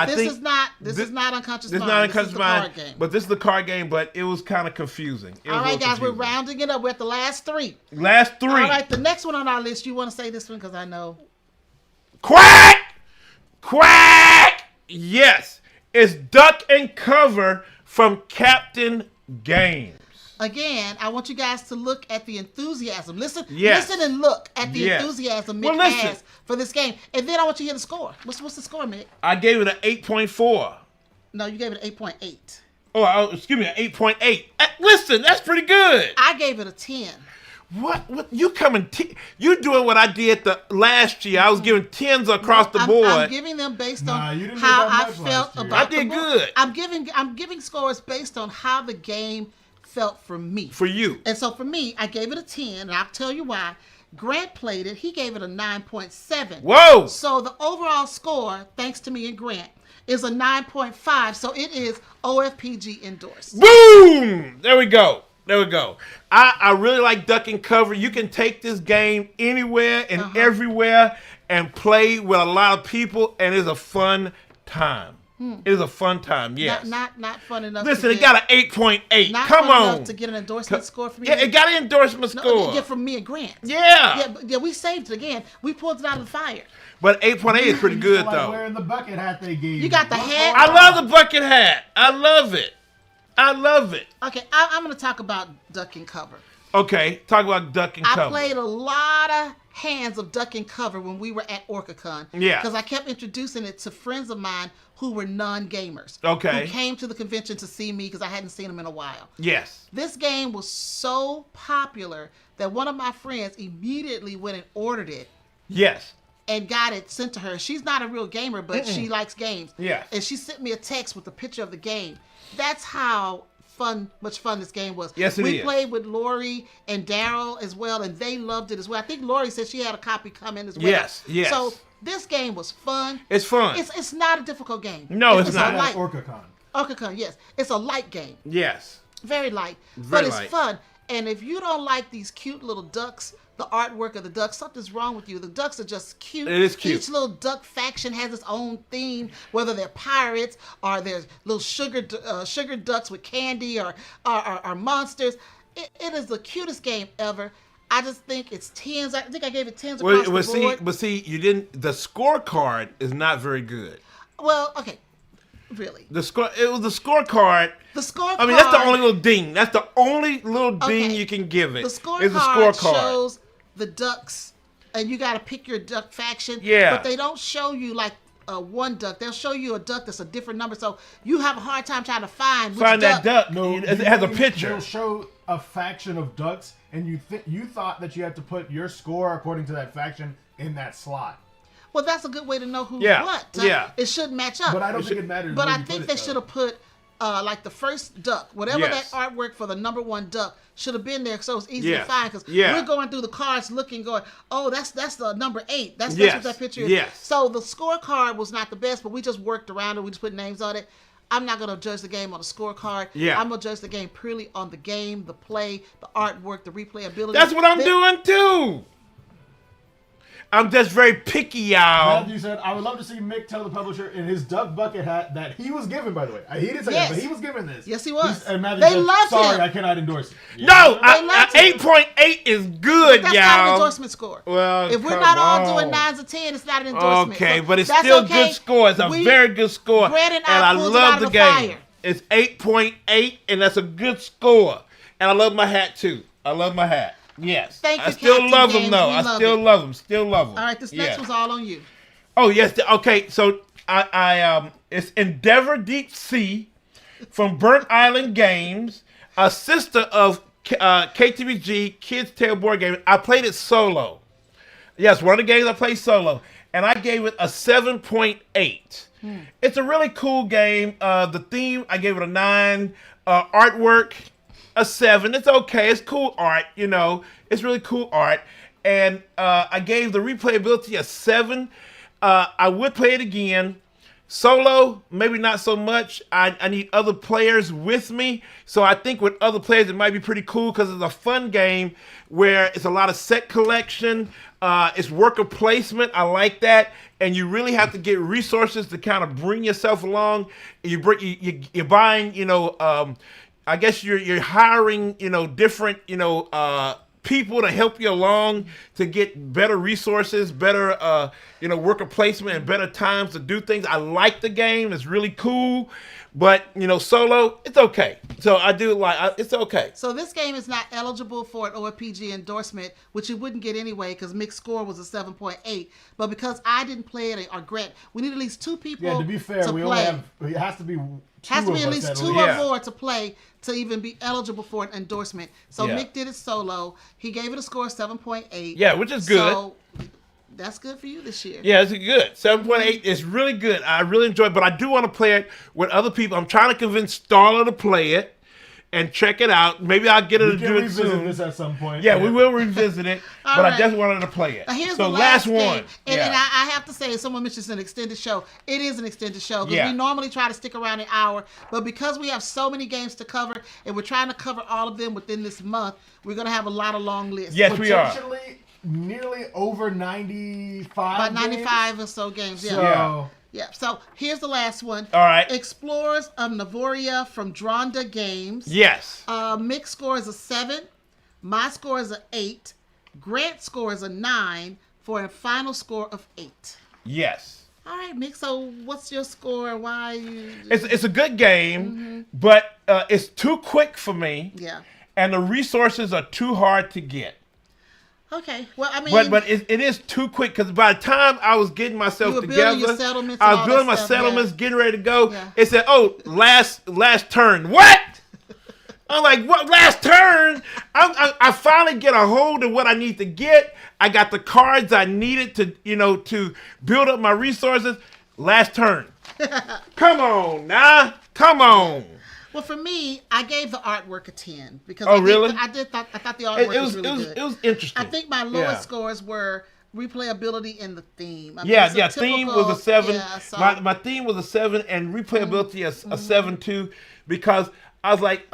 This is not Unconscious Mind. This is not Unconscious Mind, but this is the card game. But it was kind of confusing. All right, guys, we're rounding it up. We're at the last 3. Last 3. All right, the next one on our list. You want to say this one because I know. Quack! Yes, it's Duck and Cover from Captain Games. Again, I want you guys to look at the enthusiasm. Listen and look at the enthusiasm Mick has for this game. And then I want you to hear the score. What's the score, Mick? I gave it an 8.4. No, you gave it an 8.8. Oh, excuse me, an 8.8. Listen, that's pretty good. I gave it a 10. What you coming? You doing what I did the last year? I was giving 10s across the board. I'm giving them based on how I felt about. I did good. I'm giving scores based on how the game felt for me. For you. And so for me, I gave it a 10, and I'll tell you why. Grant played it. He gave it a 9.7. Whoa! So the overall score, thanks to me and Grant, is a 9.5. So it is OFPG endorsed. Boom! There we go. I really like duck and cover. You can take this game anywhere and everywhere and play with a lot of people, and it's a fun time. It is a fun time, yes. Not fun enough. Listen, it got an 8.8. Not Come fun on. enough to get an endorsement score from me. Yeah, it got an endorsement score. Yeah, from me and Grant. Yeah. Yeah, we saved it again. We pulled it out of the fire. But 8.8 is pretty good, though. Wearing the bucket hat they gave you. You got the hat. I love the bucket hat. I love it. Okay, I'm going to talk about duck and cover. Okay, talk about duck and cover. I played a lot of hands of duck and cover when we were at OrcaCon. Yeah. Because I kept introducing it to friends of mine who were non-gamers. Okay. Who came to the convention to see me because I hadn't seen them in a while. Yes. This game was so popular that one of my friends immediately went and ordered it. Yes. And got it sent to her. She's not a real gamer, but she likes games. Yes. And she sent me a text with a picture of the game. That's how much fun this game was. Yes, it is. We played with Lori and Daryl as well, and they loved it as well. I think Lori said she had a copy come in as well. Yes. So this game was fun. It's fun. It's not a difficult game. No, it's not. Like OrcaCon, yes. It's a light game. Yes. Very light. Very but it's light. fun. And if you don't like these cute little ducks, the artwork of the ducks, something's wrong with you. The ducks are just cute. It is cute. Each little duck faction has its own theme, whether they're pirates or they're little sugar ducks with candy or monsters. It is the cutest game ever. I just think it's 10s. I think I gave it 10s across the board. But see, you didn't. The scorecard is not very good. Well, okay. Really? It was the scorecard. The scorecard. I mean, that's the only little ding. That's the only little ding you can give it. The scorecard shows the ducks, and you got to pick your duck faction. Yeah. But they don't show you like one duck. They'll show you a duck that's a different number, so you have a hard time trying to find which that duck. No, it has a picture. They'll show a faction of ducks, and you thought that you had to put your score according to that faction in that slot. Well, that's a good way to know who's what. It should match up. But I don't think it matters. But I think they should have put like the first duck, whatever that artwork for the number one duck should have been there, so it's easy to find. Because we're going through the cards looking, going, oh, that's the number 8. That's what that picture is. Yes. So the scorecard was not the best, but we just worked around it. We just put names on it. I'm not going to judge the game on the scorecard. Yeah. I'm going to judge the game purely on the game, the play, the artwork, the replayability. That's what I'm doing too. I'm just very picky, y'all. Matthew said, I would love to see Mick tell the publisher in his duck bucket hat that he was given, by the way. He didn't say that, but he was given this. Yes, he was. And Matthew They said, loved sorry, him. I cannot endorse it. Yeah. No, 8.8 is good, that's y'all. not an endorsement score. Well, if we're not all doing 9s or 10s, it's not an endorsement. Okay, so but it's that's still okay. good score. It's a very good score. Brad and I pulled love it out the of game. Fire. It's 8.8, and that's a good score. And I love my hat too. I love my hat. Yes. Thank you, I still Captain love James. them though. I still love them. Still love them. All right, this next one's all on you. Oh yes. Okay. So I it's Endeavor Deep Sea from Burnt Island Games, a sister of KTBG Kids Tale Board Game. I played it solo. Yes, one of the games I played solo, and I gave it a 7.8. It's a really cool game. The theme, I gave it a 9. Artwork, a 7. It's okay. It's cool art, you know. It's really cool art. And I gave the replayability a 7. I would play it again. Solo, maybe not so much. I need other players with me. So I think with other players, it might be pretty cool because it's a fun game where it's a lot of set collection. It's worker placement. I like that. And you really have to get resources to kind of bring yourself along. You're buying, you know, I guess you're hiring, you know, different, you know, people to help you along to get better resources, better, you know, worker placement and better times to do things. I like the game. It's really cool. But, you know, solo, it's okay. So I do like it's okay. So this game is not eligible for an OFPG endorsement, which you wouldn't get anyway because mixed score was a 7.8. But because I didn't play it, or Grant, we need at least 2 people. Yeah, to be fair, to we play. only have. It has to be. Has to be at least 2 or more to play to even be eligible for an endorsement. So Mick did it solo. He gave it a score of 7.8. Yeah, which is good. So that's good for you this year. Yeah, it's good. 7.8 is really good. I really enjoy it, but I do want to play it with other people. I'm trying to convince Starla to play it and check it out. Maybe I'll get her to do it soon. Revisit this at some point. Yeah, we will revisit it, but I just wanted to play it. Here's so the last one. game. And I have to say, someone mentioned it's an extended show. It is an extended show because we normally try to stick around an hour, but because we have so many games to cover and we're trying to cover all of them within this month, we're going to have a lot of long lists. Yes, we are. Nearly over 95 About 95 games? or so games, yeah. So here's the last one. All right. Explorers of Navoria from Dronda Games. Yes. Mick score is a 7. My score is an 8. Grant's score is a 9 for a final score of 8. Yes. All right, Mick. So what's your score and why? It's a good game, but it's too quick for me. Yeah. And the resources are too hard to get. Okay, well, I mean, but it is too quick because by the time I was getting myself together, I was building my settlements, getting ready to go. Yeah. It said, "Oh, last turn." What? I'm like, "What? Last turn?" I finally get a hold of what I need to get. I got the cards I needed to build up my resources. Last turn. Come on, now, come on. Well, for me, I gave the artwork a 10 because I thought the artwork was really good. It was interesting. I think my lowest scores were replayability and the theme. Theme was a 7. My theme was a 7 and replayability a 7 too, because I was like,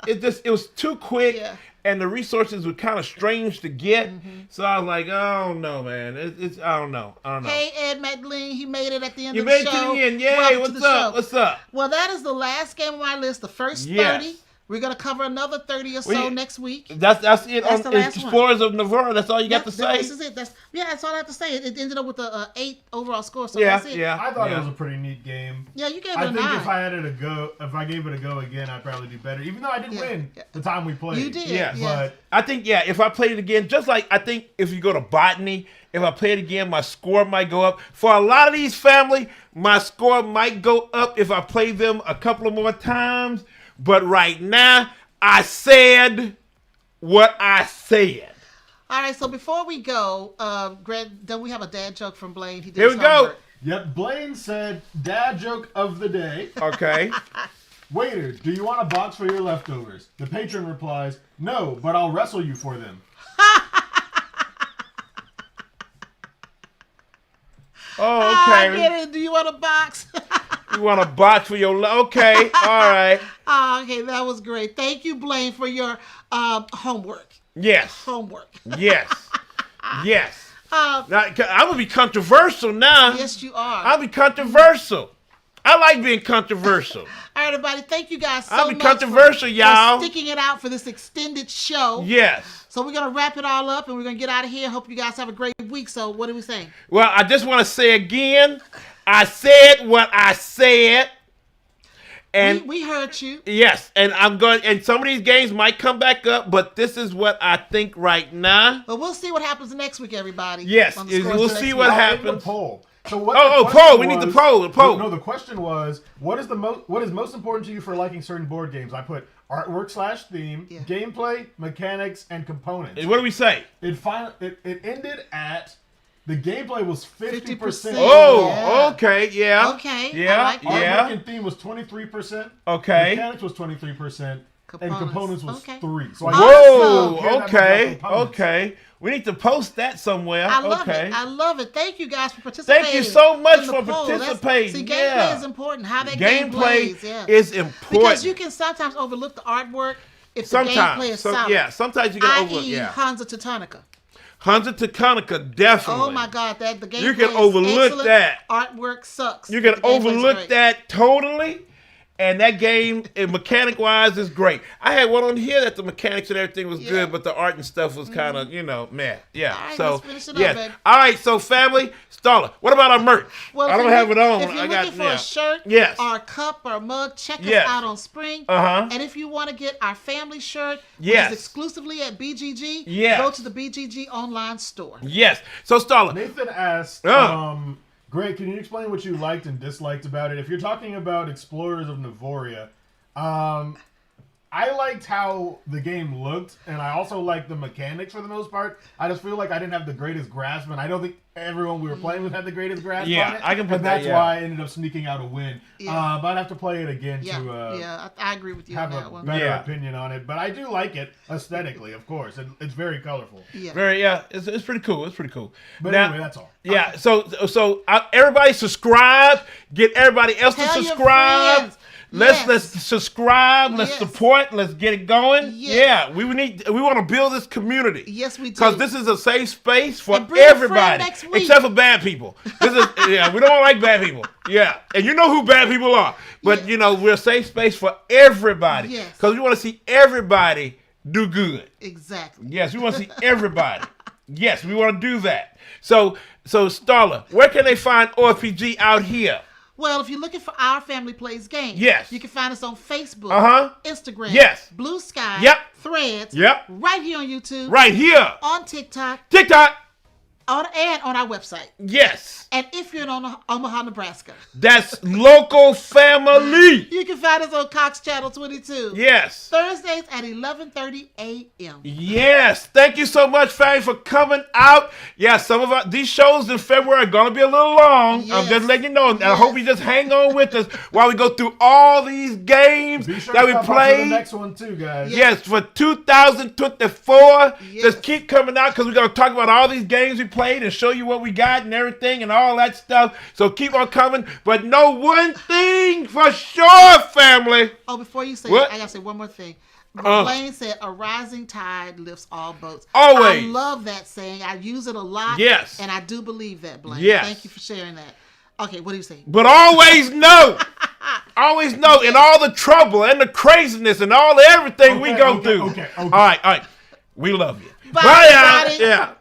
it was too quick. Yeah. And the resources were kind of strange to get, so I was like, "Oh no, man! I don't know." Hey, Ed McLean, he made it at the end of the show. You made it to the end, yay! What's up? What's up? Well, that is the last game on my list. The first 30. We're gonna cover another 30 or so next week. That's it. That's on Explorers of Navoria. That's all you got to say. This is it. That's all I have to say. It ended up with a 8 overall score. So that's it. I thought it was a pretty neat game. Yeah, you gave it a 9. I think if I gave it a go again, I'd probably do better. Even though I didn't win the time we played. You did. Yeah. But I think if I played it again, just like I think if you go to Botany, if I play it again, my score might go up. For a lot of these family, my score might go up if I play them a couple of more times. But right now, I said what I said. All right, so before we go, Greg, don't we have a dad joke from Blaine? He did Here we go. Yep, Blaine said, dad joke of the day. Okay. Waiter, do you want a box for your leftovers? The patron replies, no, but I'll wrestle you for them. Oh, okay. I get it. Do you want a box? You want a box for your... Okay, all right. Okay, that was great. Thank you, Blaine, for your homework. Yes. Homework. Yes. Yes. Now, I'm going to be controversial now. Yes, you are. I'll be controversial. I like being controversial. All right, everybody. Thank you guys so I'll be much controversial, y'all. for sticking it out for this extended show. Yes. So we're going to wrap it all up, and we're going to get out of here. Hope you guys have a great week. So what are we saying? Well, I just want to say again, I said what I said. And we heard you. Yes, and I'm going. And some of these games might come back up, but this is what I think right now. But we'll see what happens next week, everybody. Yes, we'll see what happens. Poll. So poll. We need the poll. The poll. No, the question was, what is most important to you for liking certain board games? I put artwork / theme, gameplay, mechanics, and components. What do we say? It ended at the gameplay was 50%. Oh, okay, yeah. Okay, yeah, like artwork and theme was 23%. Okay. Mechanics was 23%. And components was 3. So whoa, okay. We need to post that somewhere. I love it. I love it. Thank you guys for participating. Thank you so much for participating. Gameplay is important. How that gameplay plays, is important. Because you can sometimes overlook the artwork if the gameplay is solid. Yeah, sometimes you can overlook. Hansa Teutonica. Hansa Teutonica, definitely. Oh my God, the gameplay you can overlook that. Artwork sucks. You can overlook that totally. And that game, mechanic-wise, is great. I had one on here that the mechanics and everything was good, but the art and stuff was kind of, meh. Yeah. All right, so, let's finish it yes. up, baby. All right, so family, Starla, what about our merch? Well, I don't have it on. If you're looking for a shirt, or a cup, or a mug, check us out on Spring. And if you want to get our family shirt, which is exclusively at BGG, go to the BGG online store. Yes. So, Starla. Nathan asked, Greg, can you explain what you liked and disliked about it? If you're talking about Explorers of Navoria, I liked how the game looked, and I also liked the mechanics for the most part. I just feel like I didn't have the greatest grasp, and I don't think everyone we were playing with had the greatest grasp on it. I can put that's why I ended up sneaking out a win. But I'd have to play it again to I agree with you on that one. Have a better opinion on it. But I do like it aesthetically, of course. It's very colorful. It's pretty cool. It's pretty cool. But anyway, that's all. Yeah, so everybody subscribe. Get everybody else to subscribe. Let's subscribe. Let's support. Let's get it going. Yeah, we want to build this community. Yes, we do. Because this is a safe space for everybody, except for bad people. This is we don't like bad people. Yeah, and you know who bad people are. But we're a safe space for everybody. Yes, because we want to see everybody do good. Exactly. Yes, we want to see everybody. Yes, we want to do that. So Starla, where can they find OFPG out here? Well, if you're looking for Our Family Plays Games, you can find us on Facebook, Instagram, Blue Sky, Threads, right here on YouTube, right here on TikTok, and on our website. Yes. And if you're in Omaha, Nebraska, that's local family. You can find us on Cox Channel 22. Yes. Thursdays at 11:30 a.m. Yes. Thank you so much, family, for coming out. Yeah, some of these shows in February are going to be a little long. Yes. I'm just letting you know. And I hope you just hang on with us while we go through all these games that we played. The next one too, guys. Yes, for 2024. Just keep coming out because we're going to talk about all these games we played and show you what we got and everything and all that stuff. So keep on coming. But know one thing for sure, family. Oh, before you say that, I got to say one more thing. Blaine said, a rising tide lifts all boats. Always. I love that saying. I use it a lot. Yes. And I do believe that, Blaine. Yes. Thank you for sharing that. Okay, what do you say? But always know. Always know in all the trouble and the craziness and all everything we go through. Okay. All right. We love you. Bye, everybody. Yeah.